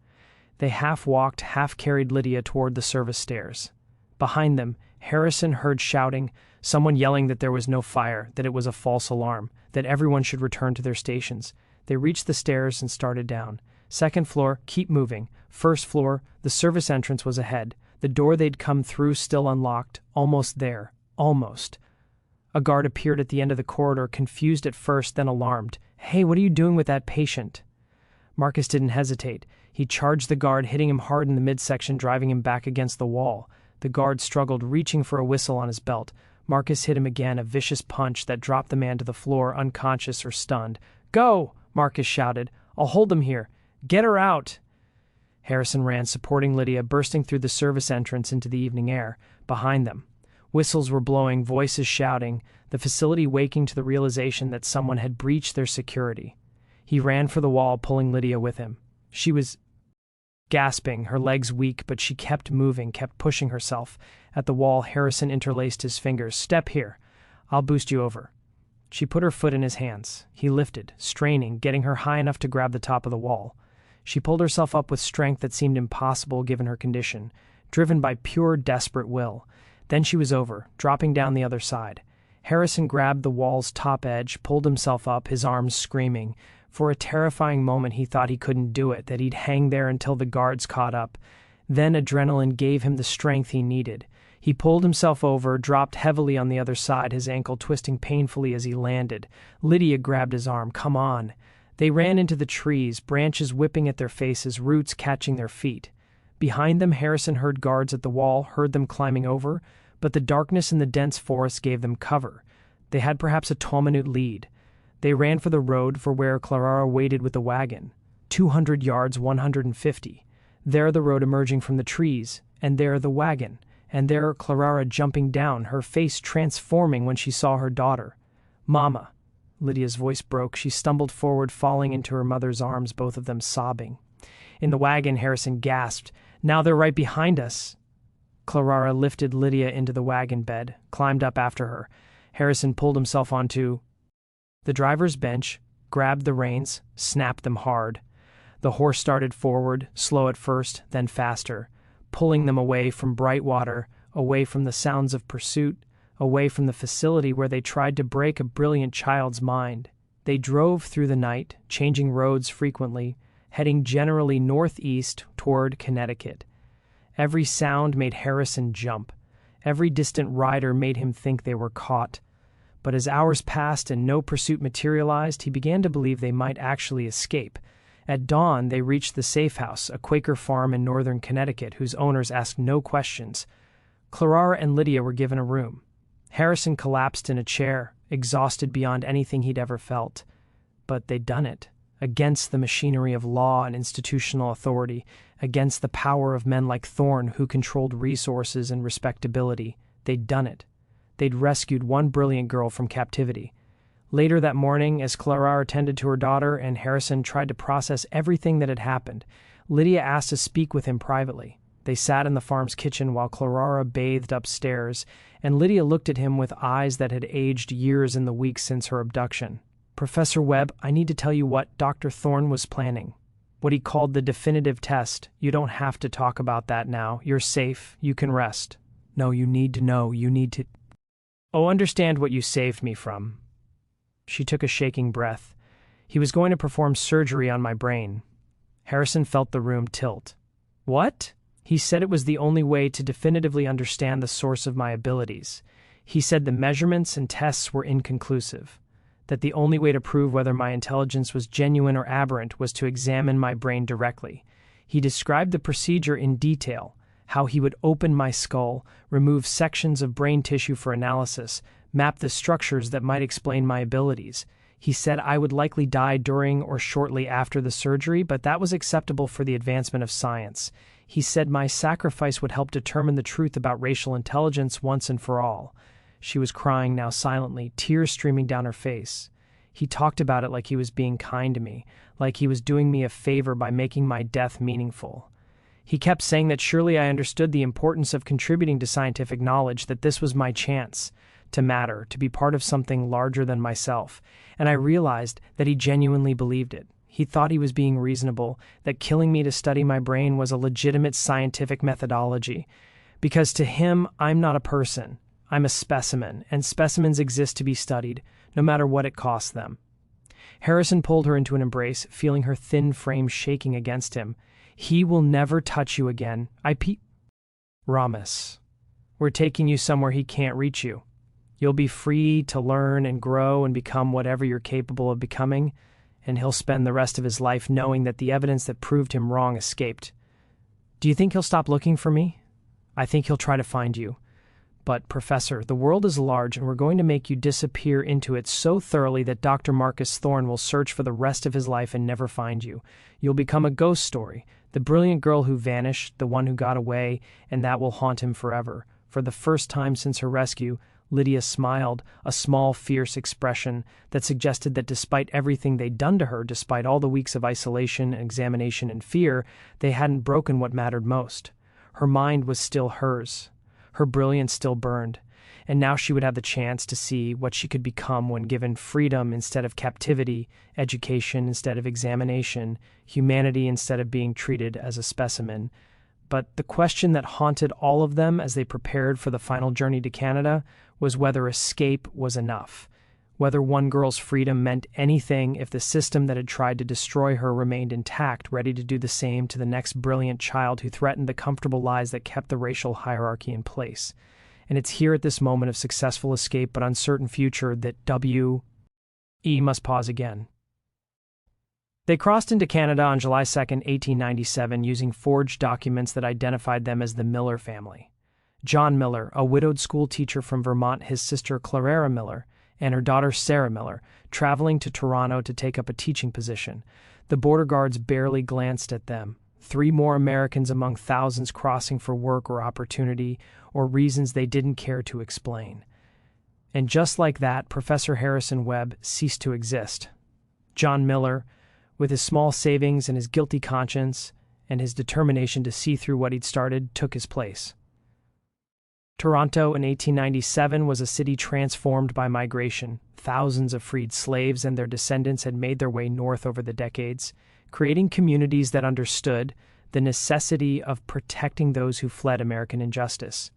They half-walked, half-carried Lydia toward the service stairs. Behind them, Harrison heard shouting, someone yelling that there was no fire, that it was a false alarm, that everyone should return to their stations. They reached the stairs and started down. Second floor, keep moving. First floor, the service entrance was ahead. The door they'd come through still unlocked. Almost there. Almost. A guard appeared at the end of the corridor, confused at first, then alarmed. Hey, what are you doing with that patient? Marcus didn't hesitate. He charged the guard, hitting him hard in the midsection, driving him back against the wall. The guard struggled, reaching for a whistle on his belt. Marcus hit him again, a vicious punch that dropped the man to the floor, unconscious or stunned. Go! Marcus shouted. I'll hold them here. Get her out! Harrison ran, supporting Lydia, bursting through the service entrance into the evening air. Behind them, whistles were blowing, voices shouting, the facility waking to the realization that someone had breached their security. He ran for the wall, pulling Lydia with him. She was gasping, her legs weak, but she kept moving, kept pushing herself. At the wall, Harrison interlaced his fingers. Step here. I'll boost you over. She put her foot in his hands. He lifted, straining, getting her high enough to grab the top of the wall. She pulled herself up with strength that seemed impossible given her condition, driven by pure, desperate will. Then she was over, dropping down the other side. Harrison grabbed the wall's top edge, pulled himself up, his arms screaming. For a terrifying moment he thought he couldn't do it, that he'd hang there until the guards caught up. Then adrenaline gave him the strength he needed. He pulled himself over, dropped heavily on the other side, his ankle twisting painfully as he landed. Lydia grabbed his arm. Come on. They ran into the trees, branches whipping at their faces, roots catching their feet. Behind them, Harrison heard guards at the wall, heard them climbing over, but the darkness in the dense forest gave them cover. They had perhaps a 12-minute lead. They ran for the road for where Clara waited with the wagon. 200 yards, 150. There the road emerging from the trees, and there the wagon, and there Clara jumping down, her face transforming when she saw her daughter. Mama. Lydia's voice broke. She stumbled forward, falling into her mother's arms, both of them sobbing. In the wagon, Harrison gasped. Now they're right behind us. Clara lifted Lydia into the wagon bed, climbed up after her. Harrison pulled himself onto the driver's bench, grabbed the reins, snapped them hard. The horse started forward, slow at first, then faster, pulling them away from Brightwater, away from the sounds of pursuit, away from the facility where they tried to break a brilliant child's mind. They drove through the night, changing roads frequently, heading generally northeast toward Connecticut. Every sound made Harrison jump. Every distant rider made him think they were caught. But as hours passed and no pursuit materialized, he began to believe they might actually escape. At dawn, they reached the Safe House, a Quaker farm in northern Connecticut whose owners asked no questions. Clara and Lydia were given a room. Harrison collapsed in a chair, exhausted beyond anything he'd ever felt. But they'd done it, against the machinery of law and institutional authority, against the power of men like Thorne who controlled resources and respectability. They'd done it. They'd rescued one brilliant girl from captivity. Later that morning, as Clara attended to her daughter and Harrison tried to process everything that had happened, Lydia asked to speak with him privately. They sat in the farm's kitchen while Clara bathed upstairs, and Lydia looked at him with eyes that had aged years in the weeks since her abduction. "Professor Webb, I need to tell you what Dr. Thorne was planning. What he called the definitive test. You don't have to talk about that now. You're safe. You can rest. No, you need to know. You need to... Oh, understand what you saved me from." She took a shaking breath. "He was going to perform surgery on my brain." Harrison felt the room tilt. "What?" "He said it was the only way to definitively understand the source of my abilities. He said the measurements and tests were inconclusive, that the only way to prove whether my intelligence was genuine or aberrant was to examine my brain directly. He described the procedure in detail, how he would open my skull, remove sections of brain tissue for analysis, map the structures that might explain my abilities. He said I would likely die during or shortly after the surgery, but that was acceptable for the advancement of science. He said my sacrifice would help determine the truth about racial intelligence once and for all." She was crying now silently, tears streaming down her face. "He talked about it like he was being kind to me, like he was doing me a favor by making my death meaningful. He kept saying that surely I understood the importance of contributing to scientific knowledge, that this was my chance to matter, to be part of something larger than myself. And I realized that he genuinely believed it. He thought he was being reasonable, that killing me to study my brain was a legitimate scientific methodology. Because to him, I'm not a person. I'm a specimen, and specimens exist to be studied, no matter what it costs them." Harrison pulled her into an embrace, feeling her thin frame shaking against him. "He will never touch you again. Promise. We're taking you somewhere he can't reach you. You'll be free to learn and grow and become whatever you're capable of becoming, and he'll spend the rest of his life knowing that the evidence that proved him wrong escaped. Do you think he'll stop looking for me? I think he'll try to find you. But, Professor, the world is large, and we're going to make you disappear into it so thoroughly that Dr. Marcus Thorne will search for the rest of his life and never find you. You'll become a ghost story, the brilliant girl who vanished, the one who got away, and that will haunt him forever." For the first time since her rescue, Lydia smiled, a small, fierce expression that suggested that despite everything they'd done to her, despite all the weeks of isolation, examination, and fear, they hadn't broken what mattered most. Her mind was still hers. Her brilliance still burned, and now she would have the chance to see what she could become when given freedom instead of captivity, education instead of examination, humanity instead of being treated as a specimen. But the question that haunted all of them as they prepared for the final journey to Canada was whether escape was enough, whether one girl's freedom meant anything if the system that had tried to destroy her remained intact, ready to do the same to the next brilliant child who threatened the comfortable lies that kept the racial hierarchy in place. And it's here at this moment of successful escape but uncertain future that W.E. must pause again. They crossed into Canada on July 2, 1897, using forged documents that identified them as the Miller family. John Miller, a widowed school teacher from Vermont, his sister Clara Miller, and her daughter Sarah Miller, traveling to Toronto to take up a teaching position. The border guards barely glanced at them. 3 more Americans among thousands crossing for work or opportunity, or reasons they didn't care to explain. And just like that, Professor Harrison Webb ceased to exist. John Miller, with his small savings and his guilty conscience, and his determination to see through what he'd started took his place. Toronto in 1897 was a city transformed by migration. Thousands of freed slaves and their descendants had made their way north over the decades, creating communities that understood the necessity of protecting those who fled American injustice.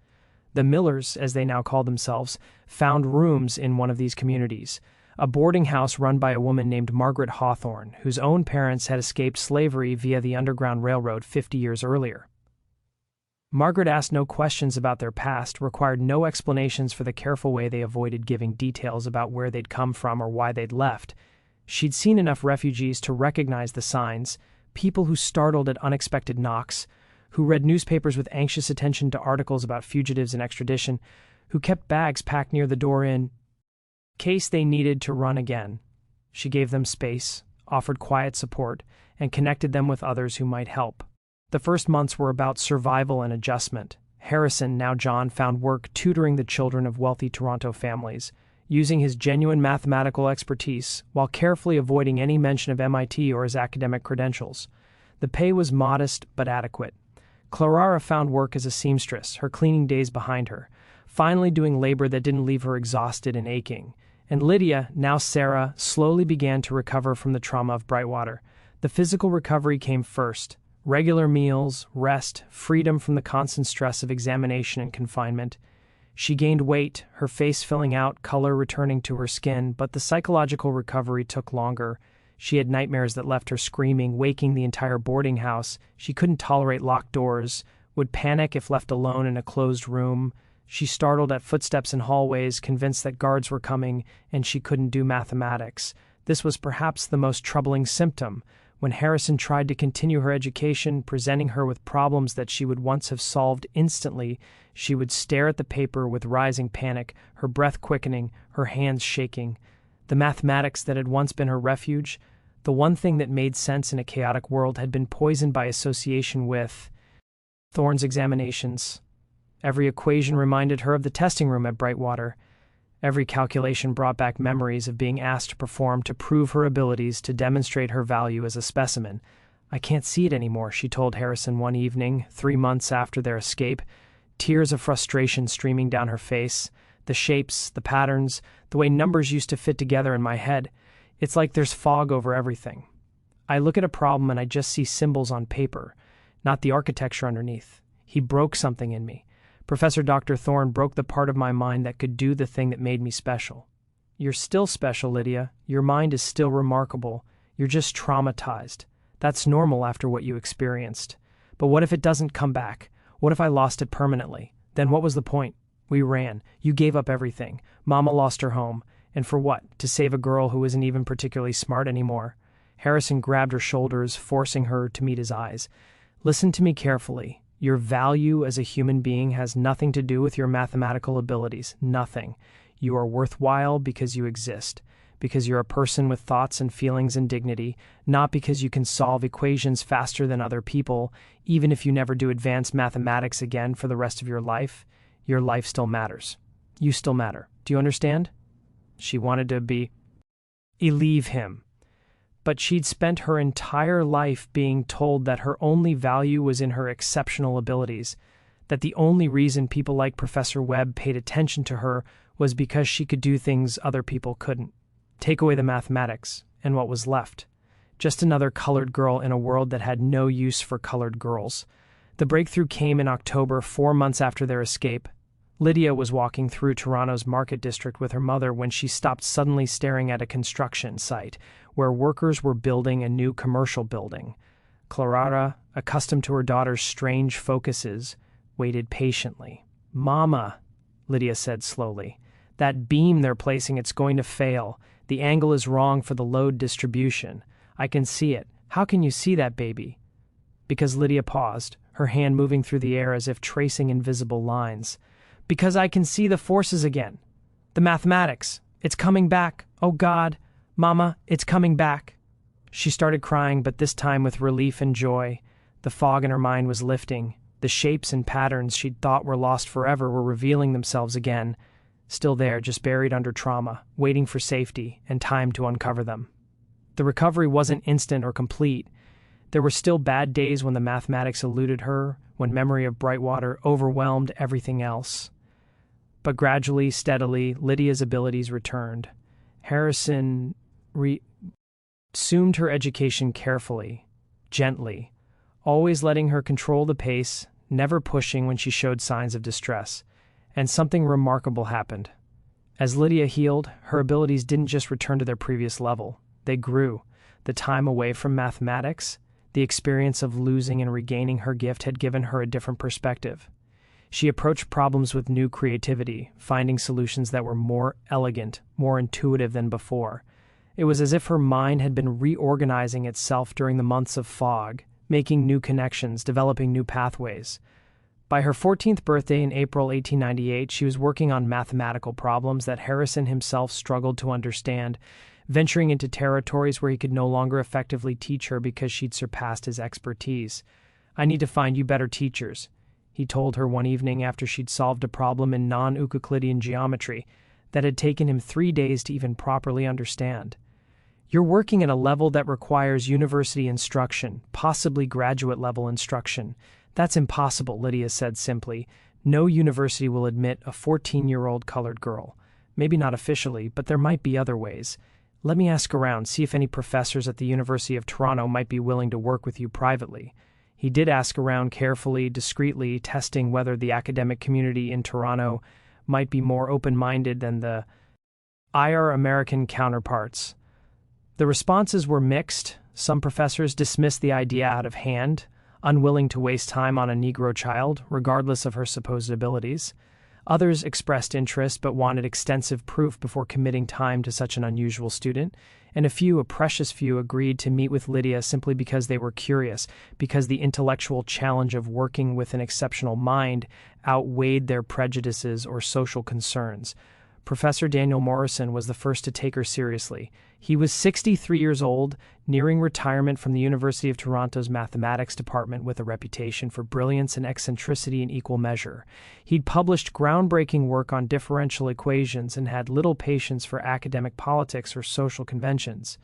The Millers, as they now called themselves, found rooms in one of these communities, a boarding house run by a woman named Margaret Hawthorne, whose own parents had escaped slavery via the Underground Railroad 50 years earlier. Margaret asked no questions about their past, required no explanations for the careful way they avoided giving details about where they'd come from or why they'd left. She'd seen enough refugees to recognize the signs, people who startled at unexpected knocks, who read newspapers with anxious attention to articles about fugitives and extradition, who kept bags packed near the door in case they needed to run again. She gave them space, offered quiet support, and connected them with others who might help. The first months were about survival and adjustment. Harrison, now John, found work tutoring the children of wealthy Toronto families, using his genuine mathematical expertise while carefully avoiding any mention of MIT or his academic credentials. The pay was modest but adequate. Clara found work as a seamstress, her cleaning days behind her, finally doing labor that didn't leave her exhausted and aching. And Lydia, now Sarah, slowly began to recover from the trauma of Brightwater. The physical recovery came first. Regular meals, rest, freedom from the constant stress of examination and confinement. She gained weight, her face filling out, color returning to her skin, but the psychological recovery took longer. She had nightmares that left her screaming, waking the entire boarding house. She couldn't tolerate locked doors, would panic if left alone in a closed room. She startled at footsteps in hallways, convinced that guards were coming, and she couldn't do mathematics. This was perhaps the most troubling symptom. When Harrison tried to continue her education, presenting her with problems that she would once have solved instantly, she would stare at the paper with rising panic, her breath quickening, her hands shaking. The mathematics that had once been her refuge, the one thing that made sense in a chaotic world, had been poisoned by association with Thorne's examinations. Every equation reminded her of the testing room at Brightwater. Every calculation brought back memories of being asked to perform to prove her abilities, to demonstrate her value as a specimen. "I can't see it anymore," she told Harrison one evening, 3 months after their escape, tears of frustration streaming down her face. The shapes, the patterns, the way numbers used to fit together in my head. It's like there's fog over everything. I look at a problem and I just see symbols on paper, not the architecture underneath. He broke something in me. Professor Dr. Thorne broke the part of my mind that could do the thing that made me special. You're still special, Lydia. Your mind is still remarkable. You're just traumatized. That's normal after what you experienced. But what if it doesn't come back? What if I lost it permanently? Then what was the point? We ran. You gave up everything. Mama lost her home. And for what? To save a girl who isn't even particularly smart anymore. Harrison grabbed her shoulders, forcing her to meet his eyes. Listen to me carefully. Your value as a human being has nothing to do with your mathematical abilities. Nothing. You are worthwhile because you exist, because you're a person with thoughts and feelings and dignity, not because you can solve equations faster than other people. Even if you never do advanced mathematics again for the rest of your life still matters. You still matter. Do you understand? She wanted to leave him. But she'd spent her entire life being told that her only value was in her exceptional abilities, that the only reason people like Professor Webb paid attention to her was because she could do things other people couldn't. Take away the mathematics, and what was left? Just another colored girl in a world that had no use for colored girls. The breakthrough came in October, 4 months after their escape. Lydia was walking through Toronto's Market District with her mother when she stopped suddenly staring at a construction site where workers were building a new commercial building. Clara, accustomed to her daughter's strange focuses, waited patiently. "Mama," Lydia said slowly, "that beam they're placing, it's going to fail. The angle is wrong for the load distribution. I can see it. How can you see that, baby?" Because Lydia paused, her hand moving through the air as if tracing invisible lines. "Because I can see the forces again. The mathematics. It's coming back. Oh, God. Mama, it's coming back." She started crying, but this time with relief and joy. The fog in her mind was lifting. The shapes and patterns she'd thought were lost forever were revealing themselves again. Still there, just buried under trauma, waiting for safety and time to uncover them. The recovery wasn't instant or complete. There were still bad days when the mathematics eluded her, when memory of Brightwater overwhelmed everything else. But gradually, steadily, Lydia's abilities returned. Harrison resumed her education carefully, gently, always letting her control the pace, never pushing when she showed signs of distress. And something remarkable happened. As Lydia healed, her abilities didn't just return to their previous level. They grew. The time away from mathematics, the experience of losing and regaining her gift had given her a different perspective. She approached problems with new creativity, finding solutions that were more elegant, more intuitive than before. It was as if her mind had been reorganizing itself during the months of fog, making new connections, developing new pathways. By her 14th birthday in April 1898, she was working on mathematical problems that Harrison himself struggled to understand, venturing into territories where he could no longer effectively teach her because she'd surpassed his expertise. "I need to find you better teachers," he told her one evening after she'd solved a problem in non-Euclidean geometry that had taken him 3 days to even properly understand. "You're working at a level that requires university instruction, possibly graduate-level instruction. That's impossible," Lydia said simply. "No university will admit a 14-year-old colored girl. Maybe not officially, but there might be other ways. Let me ask around, see if any professors at the University of Toronto might be willing to work with you privately." He did ask around carefully, discreetly, testing whether the academic community in Toronto might be more open-minded than the IR American counterparts. The responses were mixed. Some professors dismissed the idea out of hand, unwilling to waste time on a Negro child, regardless of her supposed abilities. Others expressed interest but wanted extensive proof before committing time to such an unusual student, and a precious few, agreed to meet with Lydia simply because they were curious, because the intellectual challenge of working with an exceptional mind outweighed their prejudices or social concerns. Professor Daniel Morrison was the first to take her seriously. He was 63 years old, nearing retirement from the University of Toronto's mathematics department with a reputation for brilliance and eccentricity in equal measure. He'd published groundbreaking work on differential equations and had little patience for academic politics or social conventions.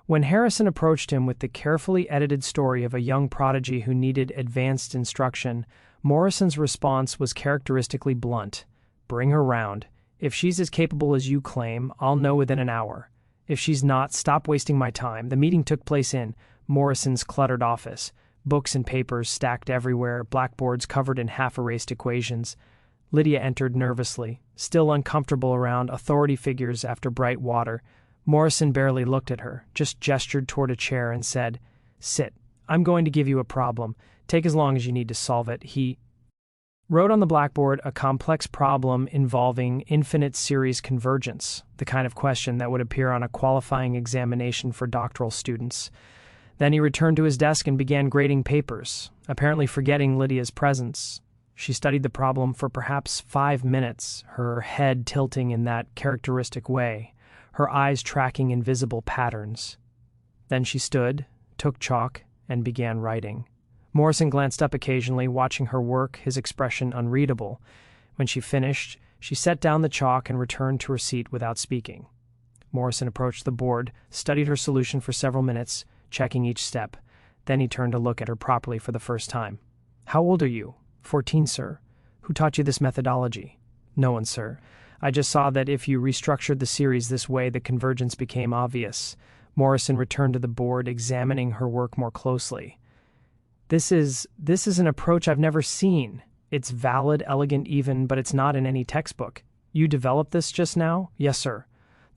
When Harrison approached him with the carefully edited story of a young prodigy who needed advanced instruction, Morrison's response was characteristically blunt. "Bring her round. If she's as capable as you claim, I'll know within an hour. If she's not, stop wasting my time." The meeting took place in Morrison's cluttered office. Books and papers stacked everywhere, blackboards covered in half-erased equations. Lydia entered nervously, still uncomfortable around authority figures after Brightwater. Morrison barely looked at her, just gestured toward a chair and said, "Sit. I'm going to give you a problem. Take as long as you need to solve it." He wrote on the blackboard a complex problem involving infinite series convergence, the kind of question that would appear on a qualifying examination for doctoral students. Then he returned to his desk and began grading papers, apparently forgetting Lydia's presence. She studied the problem for perhaps 5 minutes, her head tilting in that characteristic way, her eyes tracking invisible patterns. Then she stood, took chalk, and began writing. Morrison glanced up occasionally, watching her work, his expression unreadable. When she finished, she set down the chalk and returned to her seat without speaking. Morrison approached the board, studied her solution for several minutes, checking each step. Then he turned to look at her properly for the first time. "How old are you?" "14, sir." "Who taught you this methodology?" "No one, sir. I just saw that if you restructured the series this way, the convergence became obvious." Morrison returned to the board, examining her work more closely. This is an approach I've never seen. It's valid, elegant even, but it's not in any textbook. You developed this just now?" "Yes, sir."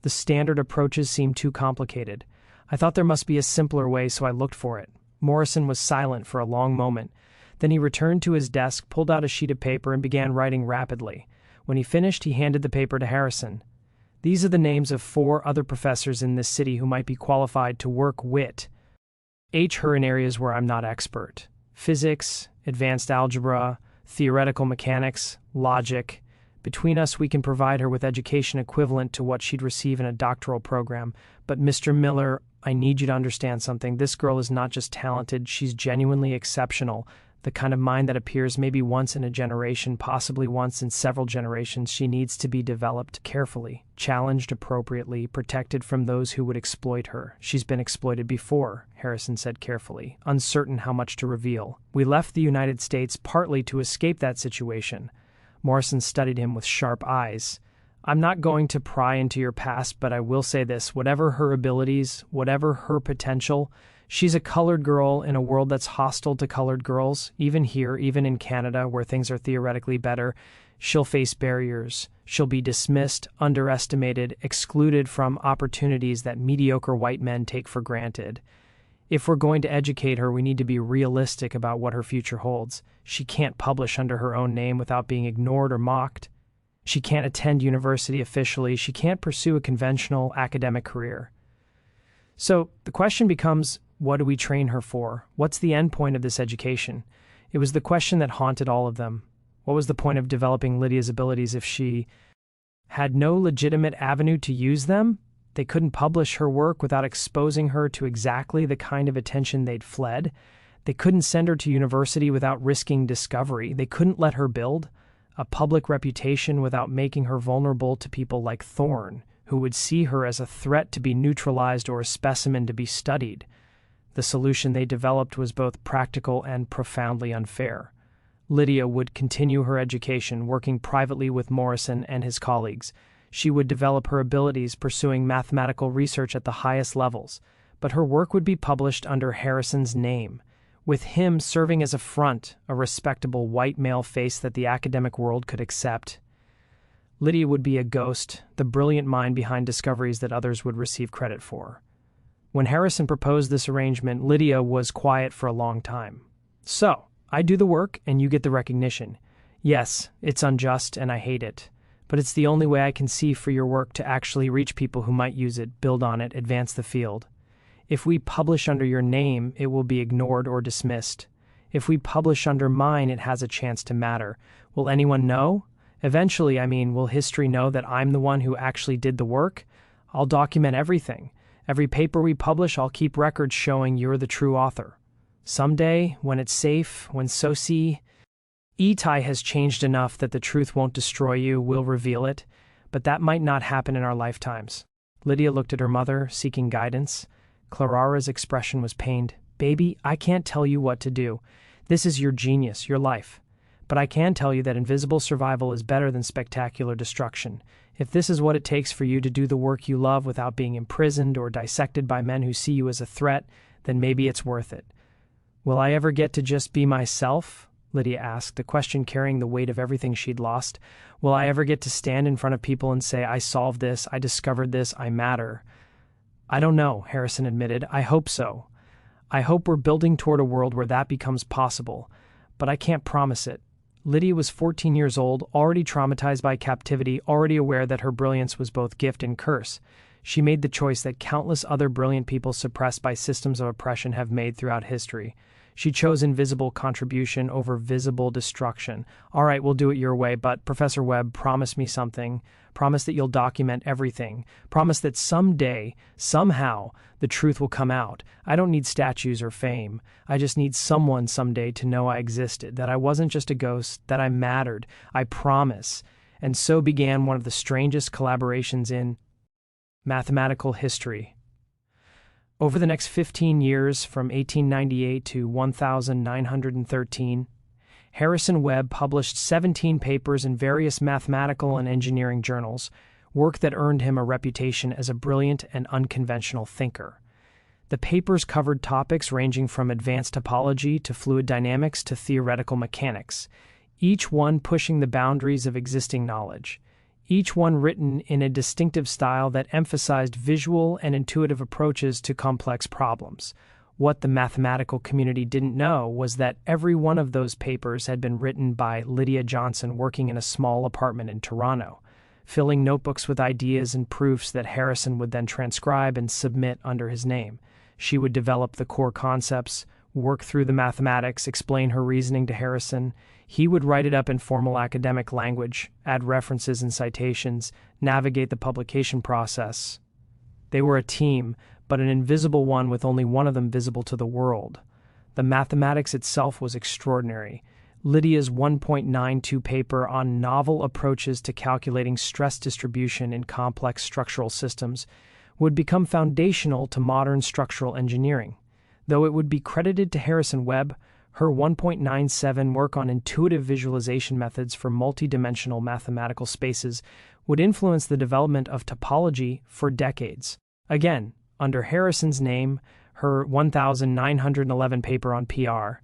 "The standard approaches seem too complicated. I thought there must be a simpler way, so I looked for it." Morrison was silent for a long moment. Then he returned to his desk, pulled out a sheet of paper, and began writing rapidly. When he finished, he handed the paper to Harrison. "These are the names of 4 other professors in this city who might be qualified to work with her in areas where I'm not expert. Physics, advanced algebra, theoretical mechanics, logic. Between us, we can provide her with education equivalent to what she'd receive in a doctoral program. But Mr. Miller, I need you to understand something. This girl is not just talented, she's genuinely exceptional. the kind of mind that appears maybe once in a generation, possibly once in several generations. She needs to be developed carefully, challenged appropriately, protected from those who would exploit her. She's been exploited before, Harrison said carefully, uncertain how much to reveal. We left the United States partly to escape that situation. Morrison studied him with sharp eyes. I'm not going to pry into your past, but I will say this. Whatever her abilities, whatever her potential, she's a colored girl in a world that's hostile to colored girls. Even here, even in Canada, where things are theoretically better, she'll face barriers. She'll be dismissed, underestimated, excluded from opportunities that mediocre white men take for granted. If we're going to educate her, we need to be realistic about what her future holds. She can't publish under her own name without being ignored or mocked. She can't attend university officially. She can't pursue a conventional academic career. So the question becomes, what do we train her for? What's the end point of this education? It was the question that haunted all of them. What was the point of developing Lydia's abilities if she had no legitimate avenue to use them? They couldn't publish her work without exposing her to exactly the kind of attention they'd fled. They couldn't send her to university without risking discovery. They couldn't let her build a public reputation without making her vulnerable to people like Thorne, who would see her as a threat to be neutralized or a specimen to be studied. The solution they developed was both practical and profoundly unfair. Lydia would continue her education, working privately with Morrison and his colleagues. She would develop her abilities pursuing mathematical research at the highest levels, but her work would be published under Harrison's name, with him serving as a front, a respectable white male face that the academic world could accept. Lydia would be a ghost, the brilliant mind behind discoveries that others would receive credit for. When Harrison proposed this arrangement, Lydia was quiet for a long time. So, I do the work and you get the recognition. Yes, it's unjust and I hate it, but it's the only way I can see for your work to actually reach people who might use it, build on it, advance the field. If we publish under your name, it will be ignored or dismissed. If we publish under mine, it has a chance to matter. Will anyone know? Eventually, will history know that I'm the one who actually did the work? I'll document everything. Every paper we publish, I'll keep records showing you're the true author. Someday, when it's safe, when Itai has changed enough that the truth won't destroy you, we'll reveal it, but that might not happen in our lifetimes. Lydia looked at her mother, seeking guidance. Clarara's expression was pained. Baby, I can't tell you what to do. This is your genius, your life. But I can tell you that invisible survival is better than spectacular destruction. If this is what it takes for you to do the work you love without being imprisoned or dissected by men who see you as a threat, then maybe it's worth it. Will I ever get to just be myself? Lydia asked, the question carrying the weight of everything she'd lost. Will I ever get to stand in front of people and say, I solved this, I discovered this, I matter? I don't know, Harrison admitted. I hope so. I hope we're building toward a world where that becomes possible, but I can't promise it. Lydia was 14 years old, already traumatized by captivity, already aware that her brilliance was both gift and curse. She made the choice that countless other brilliant people suppressed by systems of oppression have made throughout history. She chose invisible contribution over visible destruction. All right, we'll do it your way, but Professor Webb, promise me something. Promise that you'll document everything. Promise that someday, somehow, the truth will come out. I don't need statues or fame. I just need someone someday to know I existed, that I wasn't just a ghost, that I mattered. I promise. And so began one of the strangest collaborations in mathematical history. Over the next 15 years, from 1898 to 1913, Harrison Webb published 17 papers in various mathematical and engineering journals, work that earned him a reputation as a brilliant and unconventional thinker. The papers covered topics ranging from advanced topology to fluid dynamics to theoretical mechanics, each one pushing the boundaries of existing knowledge. Each one written in a distinctive style that emphasized visual and intuitive approaches to complex problems. What the mathematical community didn't know was that every one of those papers had been written by Lydia Johnson working in a small apartment in Toronto, filling notebooks with ideas and proofs that Harrison would then transcribe and submit under his name. She would develop the core concepts, work through the mathematics, explain her reasoning to Harrison. He would write it up in formal academic language, add references and citations, navigate the publication process. They were a team, but an invisible one with only one of them visible to the world. The mathematics itself was extraordinary. Lydia's 1.92 paper on novel approaches to calculating stress distribution in complex structural systems would become foundational to modern structural engineering. Though it would be credited to Harrison Webb, her 1.97 work on intuitive visualization methods for multidimensional mathematical spaces would influence the development of topology for decades. Again, under Harrison's name, her 1911 paper on PR,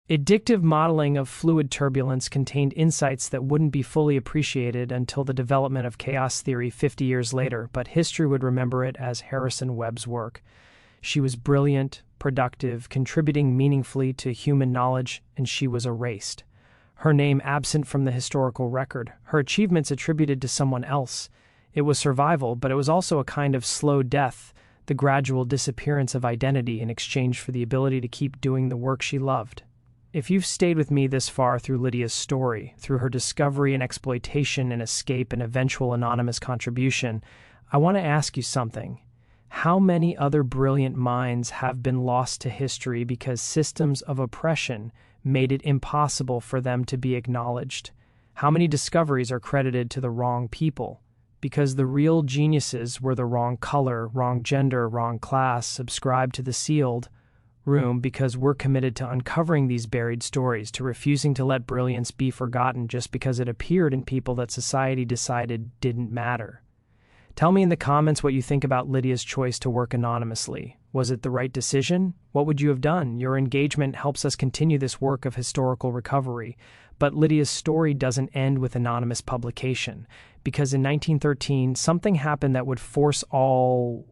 addictive modeling of fluid turbulence contained insights that wouldn't be fully appreciated until the development of chaos theory 50 years later, but history would remember it as Harrison Webb's work. She was brilliant, productive, contributing meaningfully to human knowledge, and she was erased. Her name absent from the historical record, her achievements attributed to someone else. It was survival, but it was also a kind of slow death, the gradual disappearance of identity in exchange for the ability to keep doing the work she loved. If you've stayed with me this far through Lydia's story, through her discovery and exploitation and escape and eventual anonymous contribution, I want to ask you something. How many other brilliant minds have been lost to history because systems of oppression made it impossible for them to be acknowledged? How many discoveries are credited to the wrong people? Because the real geniuses were the wrong color, wrong gender, wrong class, subscribed to the sealed room, because we're committed to uncovering these buried stories, to refusing to let brilliance be forgotten just because it appeared in people that society decided didn't matter. Tell me in the comments what you think about Lydia's choice to work anonymously. Was it the right decision? What would you have done? Your engagement helps us continue this work of historical recovery. But Lydia's story doesn't end with anonymous publication, because in 1913, something happened that would force all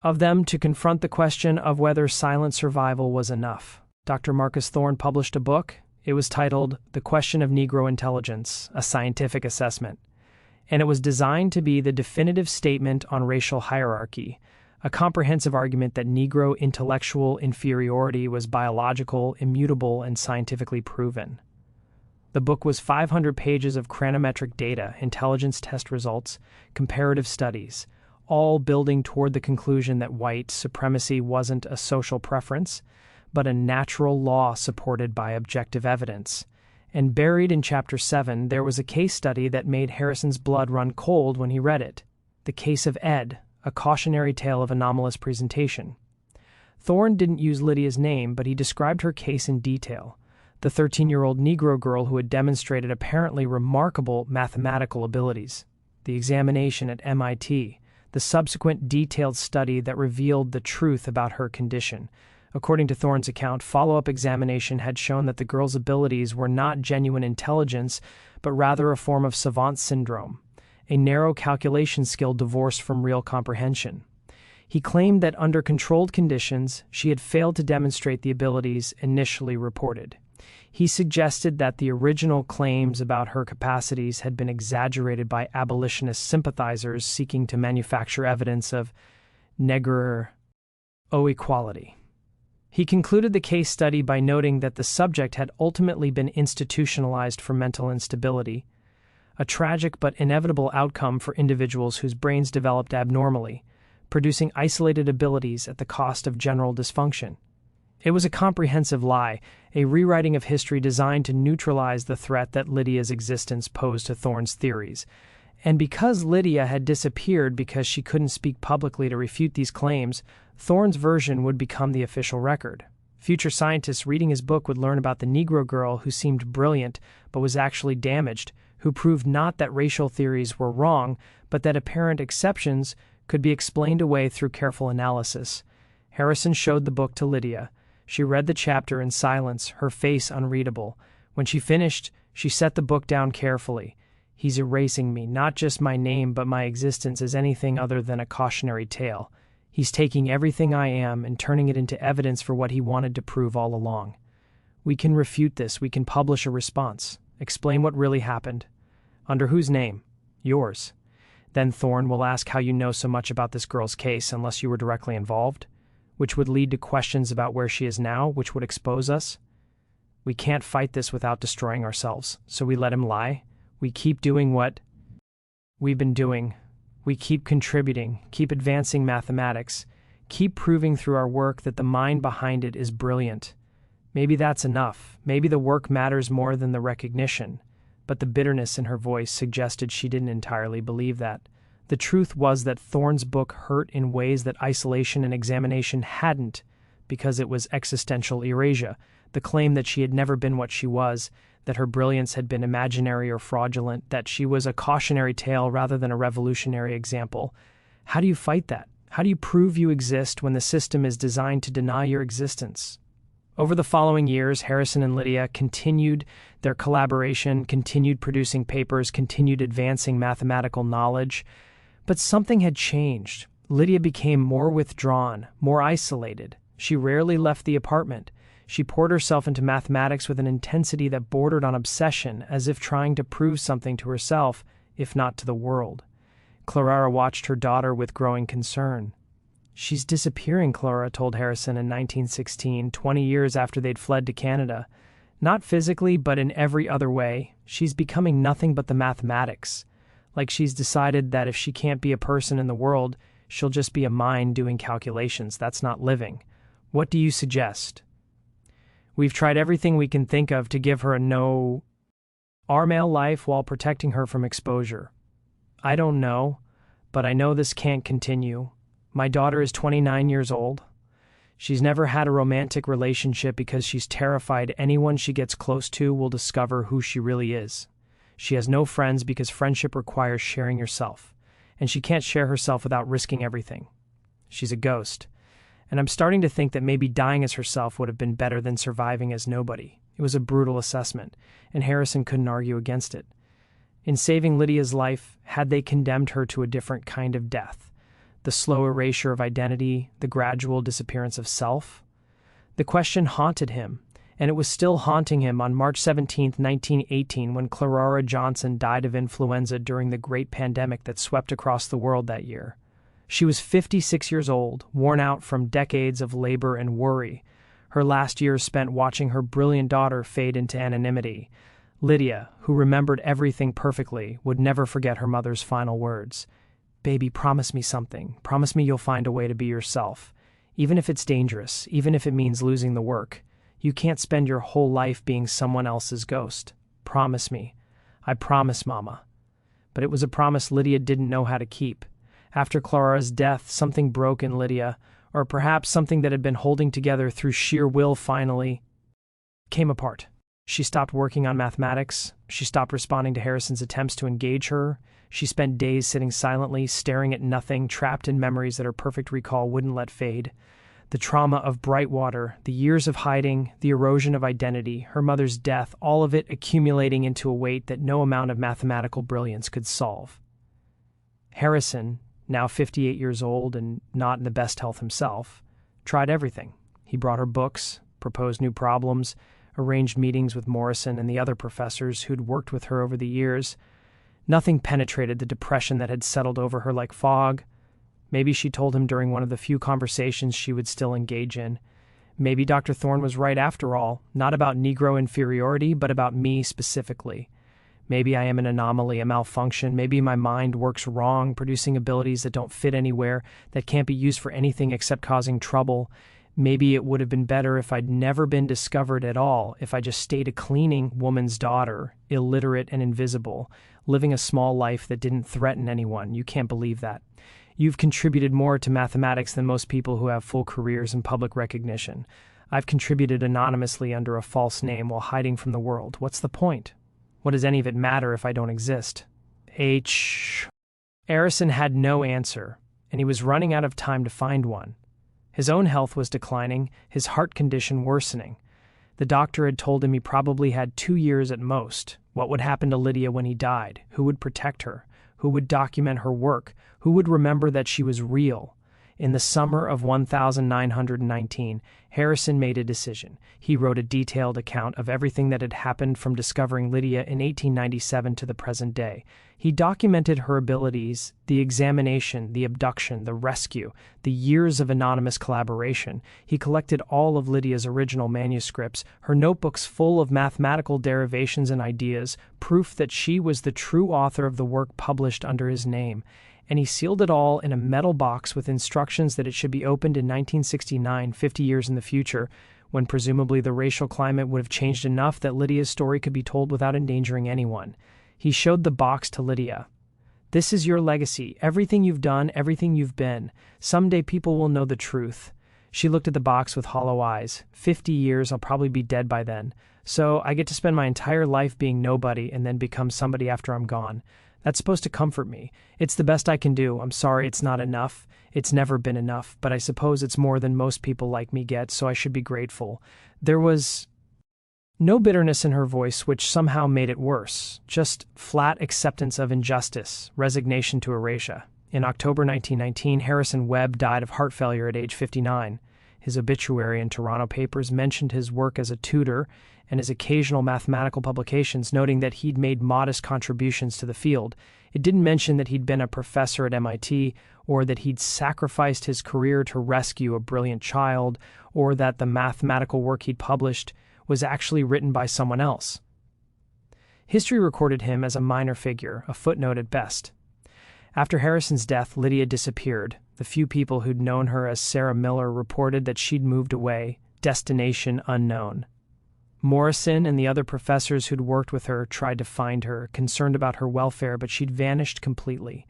of them to confront the question of whether silent survival was enough. Dr. Marcus Thorne published a book. It was titled The Question of Negro Intelligence, a Scientific Assessment, and it was designed to be the definitive statement on racial hierarchy, a comprehensive argument that Negro intellectual inferiority was biological, immutable, and scientifically proven. The book was 500 pages of chronometric data, intelligence test results, comparative studies, all building toward the conclusion that white supremacy wasn't a social preference, but a natural law supported by objective evidence. And buried in Chapter 7, there was a case study that made Harrison's blood run cold when he read it. The case of Ed, a cautionary tale of anomalous presentation. Thorne didn't use Lydia's name, but he described her case in detail. The 13-year-old Negro girl who had demonstrated apparently remarkable mathematical abilities. The examination at MIT. The subsequent detailed study that revealed the truth about her condition. According to Thorne's account, follow-up examination had shown that the girl's abilities were not genuine intelligence, but rather a form of savant syndrome, a narrow calculation skill divorced from real comprehension. He claimed that under controlled conditions, she had failed to demonstrate the abilities initially reported. He suggested that the original claims about her capacities had been exaggerated by abolitionist sympathizers seeking to manufacture evidence of Negro equality. He concluded the case study by noting that the subject had ultimately been institutionalized for mental instability, a tragic but inevitable outcome for individuals whose brains developed abnormally, producing isolated abilities at the cost of general dysfunction. It was a comprehensive lie, a rewriting of history designed to neutralize the threat that Lydia's existence posed to Thorne's theories. And because Lydia had disappeared because she couldn't speak publicly to refute these claims, Thorne's version would become the official record. Future scientists reading his book would learn about the Negro girl who seemed brilliant but was actually damaged, who proved not that racial theories were wrong, but that apparent exceptions could be explained away through careful analysis. Harrison showed the book to Lydia. She read the chapter in silence, her face unreadable. When she finished, she set the book down carefully. He's erasing me, not just my name, but my existence as anything other than a cautionary tale. He's taking everything I am and turning it into evidence for what he wanted to prove all along. We can refute this. We can publish a response. Explain what really happened. Under whose name? Yours. Then Thorne will ask how you know so much about this girl's case unless you were directly involved, which would lead to questions about where she is now, which would expose us. We can't fight this without destroying ourselves, so we let him lie. We keep doing what we've been doing. We keep contributing, keep advancing mathematics, keep proving through our work that the mind behind it is brilliant. Maybe that's enough. Maybe the work matters more than the recognition. But the bitterness in her voice suggested she didn't entirely believe that. The truth was that Thorne's book hurt in ways that isolation and examination hadn't, because it was existential erasure, the claim that she had never been what she was, that her brilliance had been imaginary or fraudulent, that she was a cautionary tale rather than a revolutionary example. How do you fight that? How do you prove you exist when the system is designed to deny your existence? Over the following years, Harrison and Lydia continued their collaboration, continued producing papers, continued advancing mathematical knowledge. But something had changed. Lydia became more withdrawn, more isolated. She rarely left the apartment. She poured herself into mathematics with an intensity that bordered on obsession, as if trying to prove something to herself, if not to the world. Clara watched her daughter with growing concern. "She's disappearing," Clara told Harrison in 1916, 20 years after they'd fled to Canada. "Not physically, but in every other way. She's becoming nothing but the mathematics. Like she's decided that if she can't be a person in the world, she'll just be a mind doing calculations. That's not living. What do you suggest?" "We've tried everything we can think of to give her a no-our male life while protecting her from exposure. I don't know, but I know this can't continue. My daughter is 29 years old. She's never had a romantic relationship because she's terrified anyone she gets close to will discover who she really is. She has no friends because friendship requires sharing yourself, and she can't share herself without risking everything. She's a ghost, and I'm starting to think that maybe dying as herself would have been better than surviving as nobody." It was a brutal assessment, and Harrison couldn't argue against it. In saving Lydia's life, had they condemned her to a different kind of death? The slow erasure of identity, the gradual disappearance of self? The question haunted him, and it was still haunting him on March 17, 1918, when Clara Johnson died of influenza during the great pandemic that swept across the world that year. She was 56 years old, worn out from decades of labor and worry, her last years spent watching her brilliant daughter fade into anonymity. Lydia, who remembered everything perfectly, would never forget her mother's final words. "Baby, promise me something. Promise me you'll find a way to be yourself. Even if it's dangerous, even if it means losing the work. You can't spend your whole life being someone else's ghost. Promise me." "I promise, Mama." But it was a promise Lydia didn't know how to keep. After Clara's death, something broke in Lydia, or perhaps something that had been holding together through sheer will finally came apart. She stopped working on mathematics. She stopped responding to Harrison's attempts to engage her. She spent days sitting silently, staring at nothing, trapped in memories that her perfect recall wouldn't let fade. The trauma of Brightwater, the years of hiding, the erosion of identity, her mother's death, all of it accumulating into a weight that no amount of mathematical brilliance could solve. Harrison, now 58 years old and not in the best health himself, tried everything. He brought her books, proposed new problems, arranged meetings with Morrison and the other professors who'd worked with her over the years. Nothing penetrated the depression that had settled over her like fog. Maybe she told him during one of the few conversations she would still engage in. Maybe Dr. Thorne was right after all, not about Negro inferiority, but about me specifically. Maybe I am an anomaly, a malfunction. Maybe my mind works wrong, producing abilities that don't fit anywhere, that can't be used for anything except causing trouble. Maybe it would have been better if I'd never been discovered at all, if I just stayed a cleaning woman's daughter, illiterate and invisible, living a small life that didn't threaten anyone. You can't believe that. You've contributed more to mathematics than most people who have full careers and public recognition. I've contributed anonymously under a false name while hiding from the world. What's the point? What does any of it matter if I don't exist? Harrison had no answer, and he was running out of time to find one. His own health was declining, his heart condition worsening. The doctor had told him he probably had 2 years at most. What would happen to Lydia when he died? Who would protect her? Who would document her work? Who would remember that she was real? In the summer of 1919, Harrison made a decision. He wrote a detailed account of everything that had happened from discovering Lydia in 1897 to the present day. He documented her abilities, the examination, the abduction, the rescue, the years of anonymous collaboration. He collected all of Lydia's original manuscripts, her notebooks full of mathematical derivations and ideas, proof that she was the true author of the work published under his name. And he sealed it all in a metal box with instructions that it should be opened in 1969, 50 years in the future, when presumably the racial climate would have changed enough that Lydia's story could be told without endangering anyone. He showed the box to Lydia. "This is your legacy, everything you've done, everything you've been. Someday people will know the truth." She looked at the box with hollow eyes. 50 years, I'll probably be dead by then. So I get to spend my entire life being nobody and then become somebody after I'm gone. That's supposed to comfort me. It's the best I can do. I'm sorry it's not enough. It's never been enough, but I suppose it's more than most people like me get, so I should be grateful. There was no bitterness in her voice, which somehow made it worse. Just flat acceptance of injustice, resignation to erasure. In October 1919, Harrison Webb died of heart failure at age 59. His obituary in Toronto papers mentioned his work as a tutor and his occasional mathematical publications, noting that he'd made modest contributions to the field. It didn't mention that he'd been a professor at MIT, or that he'd sacrificed his career to rescue a brilliant child, or that the mathematical work he'd published was actually written by someone else. History recorded him as a minor figure, a footnote at best. After Harrison's death, Lydia disappeared. The few people who'd known her as Sarah Miller reported that she'd moved away, destination unknown. Morrison and the other professors who'd worked with her tried to find her, concerned about her welfare, but she'd vanished completely.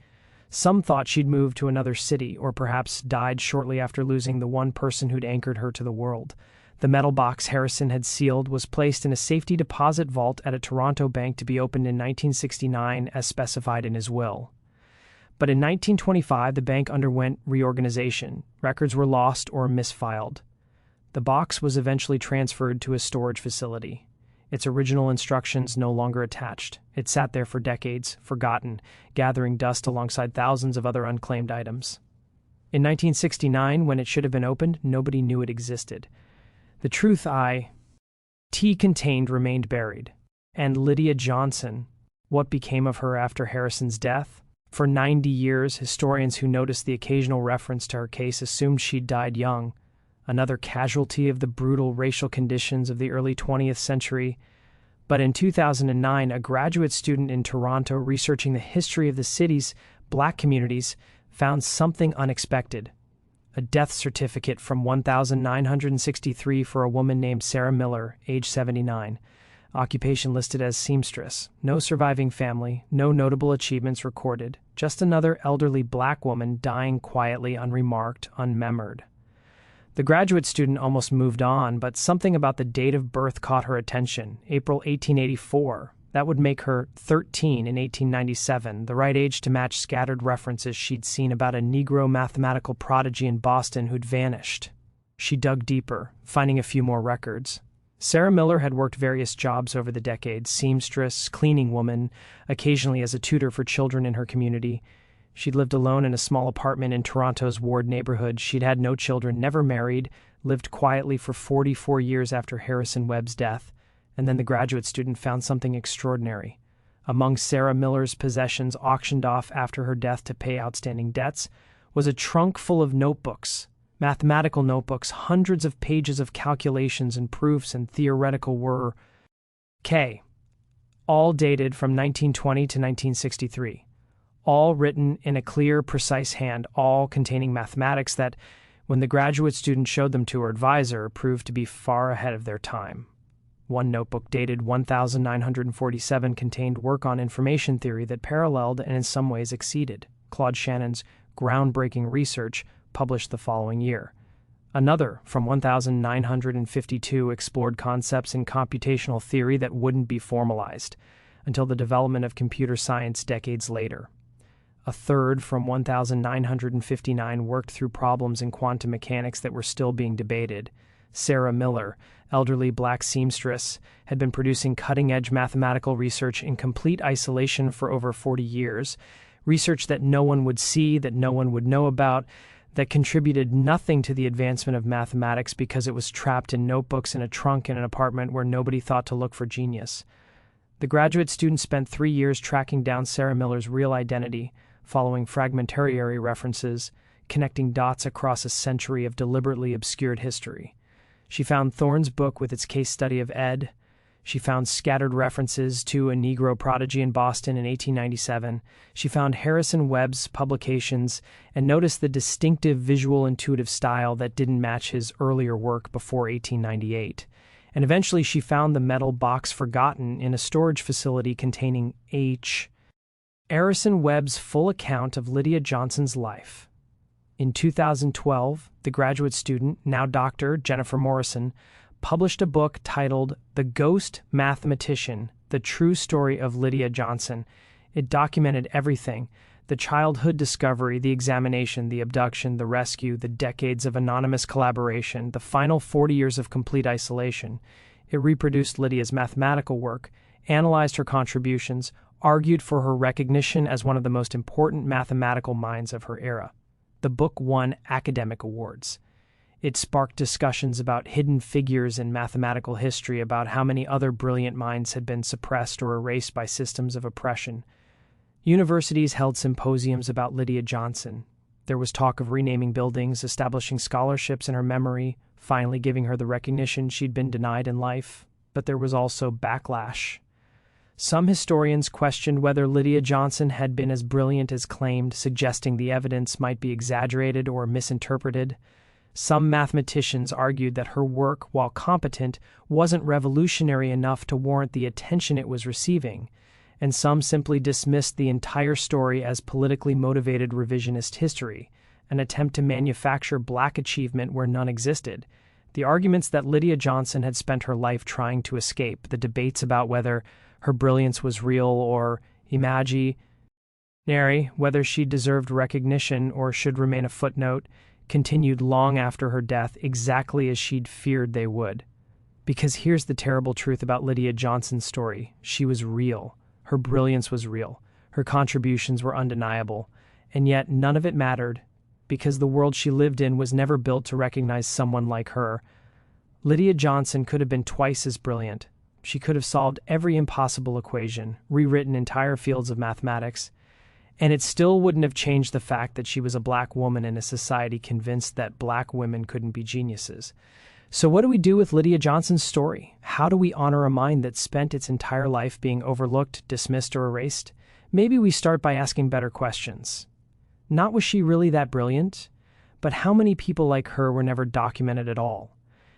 Some thought she'd moved to another city, or perhaps died shortly after losing the one person who'd anchored her to the world. The metal box Harrison had sealed was placed in a safety deposit vault at a Toronto bank to be opened in 1969 as specified in his will. But in 1925, the bank underwent reorganization. Records were lost or misfiled. The box was eventually transferred to a storage facility. Its original instructions no longer attached. It sat there for decades, forgotten, gathering dust alongside thousands of other unclaimed items. In 1969, when it should have been opened, nobody knew it existed. The truth it contained remained buried. And Lydia Johnson, what became of her after Harrison's death? For 90 years, historians who noticed the occasional reference to her case assumed she'd died young, another casualty of the brutal racial conditions of the early 20th century. But in 2009, a graduate student in Toronto researching the history of the city's black communities found something unexpected. A death certificate from 1963 for a woman named Sarah Miller, age 79. Occupation listed as seamstress. No surviving family, no notable achievements recorded. Just another elderly black woman dying quietly, unremarked, unmemored. The graduate student almost moved on, but something about the date of birth caught her attention. April 1884. That would make her 13 in 1897, the right age to match scattered references she'd seen about a Negro mathematical prodigy in Boston who'd vanished. She dug deeper, finding a few more records. Sarah Miller had worked various jobs over the decades: seamstress, cleaning woman, occasionally as a tutor for children in her community. She'd lived alone in a small apartment in Toronto's Ward neighborhood. She'd had no children, never married, lived quietly for 44 years after Harrison Webb's death. And then the graduate student found something extraordinary. Among Sarah Miller's possessions auctioned off after her death to pay outstanding debts was a trunk full of notebooks, mathematical notebooks, hundreds of pages of calculations and proofs and theoretical work, all dated from 1920 to 1963, all written in a clear, precise hand, all containing mathematics that, when the graduate student showed them to her advisor, proved to be far ahead of their time. One notebook dated 1947 contained work on information theory that paralleled and in some ways exceeded Claude Shannon's groundbreaking research published the following year. Another, from 1952, explored concepts in computational theory that wouldn't be formalized until the development of computer science decades later. A third, from 1959, worked through problems in quantum mechanics that were still being debated. Sarah Miller, elderly black seamstress, had been producing cutting-edge mathematical research in complete isolation for over 40 years, research that no one would see, that no one would know about, that contributed nothing to the advancement of mathematics because it was trapped in notebooks in a trunk in an apartment where nobody thought to look for genius. The graduate student spent 3 years tracking down Sarah Miller's real identity, following fragmentary references, connecting dots across a century of deliberately obscured history. She found Thorne's book with its case study of Ed. She found scattered references to a Negro prodigy in Boston in 1897. She found Harrison Webb's publications and noticed the distinctive visual intuitive style that didn't match his earlier work before 1898. And eventually she found the metal box forgotten in a storage facility containing H. Harrison Webb's full account of Lydia Johnson's life. In 2012, the graduate student, now Dr. Jennifer Morrison, published a book titled The Ghost Mathematician, The True Story of Lydia Johnson. It documented everything: the childhood discovery, the examination, the abduction, the rescue, the decades of anonymous collaboration, the final 40 years of complete isolation. It reproduced Lydia's mathematical work, analyzed her contributions, argued for her recognition as one of the most important mathematical minds of her era. The book won academic awards. It sparked discussions about hidden figures in mathematical history, about how many other brilliant minds had been suppressed or erased by systems of oppression. Universities held symposiums about Lydia Johnson. There was talk of renaming buildings, establishing scholarships in her memory, finally giving her the recognition she'd been denied in life. But there was also backlash. Some historians questioned whether Lydia Johnson had been as brilliant as claimed, suggesting the evidence might be exaggerated or misinterpreted. Some mathematicians argued that her work, while competent, wasn't revolutionary enough to warrant the attention it was receiving, and some simply dismissed the entire story as politically motivated revisionist history, an attempt to manufacture black achievement where none existed. The arguments that Lydia Johnson had spent her life trying to escape, the debates about whether her brilliance was real or imaginary, whether she deserved recognition or should remain a footnote, continued long after her death, exactly as she'd feared they would. Because here's the terrible truth about Lydia Johnson's story: she was real. Her brilliance was real. Her contributions were undeniable. And yet none of it mattered, because the world she lived in was never built to recognize someone like her. Lydia Johnson could have been twice as brilliant. She could have solved every impossible equation, rewritten entire fields of mathematics, and it still wouldn't have changed the fact that she was a black woman in a society convinced that black women couldn't be geniuses. So what do we do with Lydia Johnson's story? How do we honor a mind that spent its entire life being overlooked, dismissed, or erased? Maybe we start by asking better questions. Not was she really that brilliant, but how many people like her were never documented at all?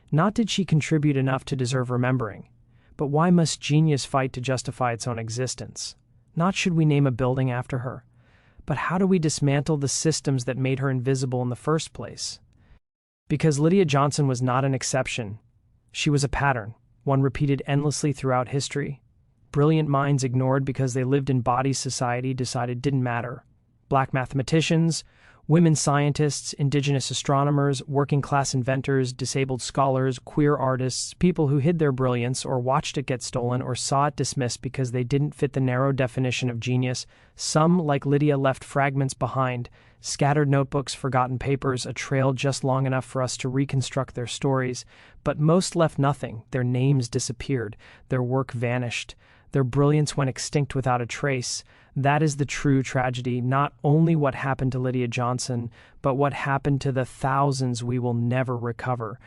Not did she contribute enough to deserve remembering, but why must genius fight to justify its own existence? Not should we name a building after her, but how do we dismantle the systems that made her invisible in the first place? Because Lydia Johnson was not an exception. She was a pattern, one repeated endlessly throughout history. Brilliant minds ignored because they lived in bodies society decided didn't matter. Black mathematicians, women scientists, indigenous astronomers, working-class inventors, disabled scholars, queer artists, people who hid their brilliance or watched it get stolen or saw it dismissed because they didn't fit the narrow definition of genius. Some, like Lydia, left fragments behind, scattered notebooks, forgotten papers, a trail just long enough for us to reconstruct their stories. But most left nothing. Their names disappeared. Their work vanished. Their brilliance went extinct without a trace. That is the true tragedy, not only what happened to Lydia Johnson, but what happened to the thousands we will never recover.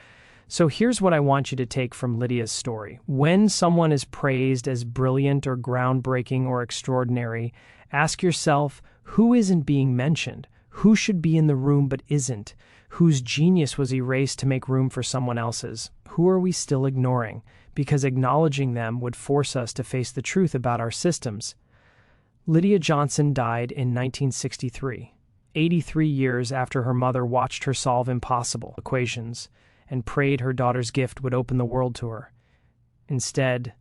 So here's what I want you to take from Lydia's story. When someone is praised as brilliant or groundbreaking or extraordinary, ask yourself, who isn't being mentioned? Who should be in the room but isn't? Whose genius was erased to make room for someone else's? Who are we still ignoring? Because acknowledging them would force us to face the truth about our systems. Lydia Johnson died in 1963, 83 years after her mother watched her solve impossible equations and prayed her daughter's gift would open the world to her. Instead,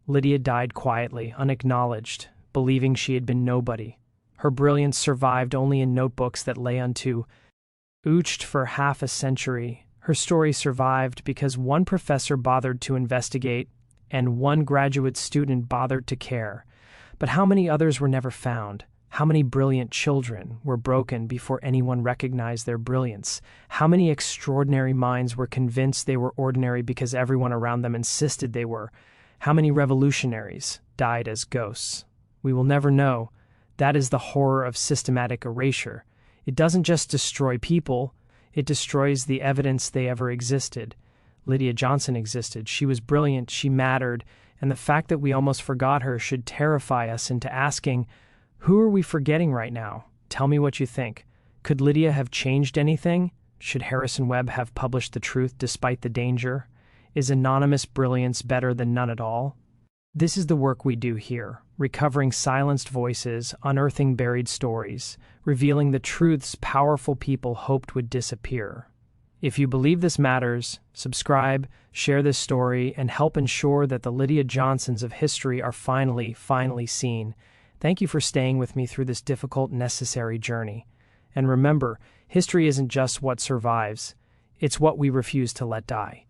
Lydia died quietly, unacknowledged, believing she had been nobody. Her brilliance survived only in notebooks that lay untouched for half a century. Her story survived because one professor bothered to investigate and one graduate student bothered to care. But how many others were never found? How many brilliant children were broken before anyone recognized their brilliance? How many extraordinary minds were convinced they were ordinary because everyone around them insisted they were? How many revolutionaries died as ghosts? We will never know. That is the horror of systematic erasure. It doesn't just destroy people, it destroys the evidence they ever existed. Lydia Johnson existed. She was brilliant, she mattered, and the fact that we almost forgot her should terrify us into asking, who are we forgetting right now? Tell me what you think. Could Lydia have changed anything? Should Harrison Webb have published the truth despite the danger? Is anonymous brilliance better than none at all? This is the work we do here, recovering silenced voices, unearthing buried stories, revealing the truths powerful people hoped would disappear. If you believe this matters, subscribe, share this story, and help ensure that the Lydia Johnsons of history are finally seen. Thank you for staying with me through this difficult, necessary journey. And remember, history isn't just what survives, it's what we refuse to let die.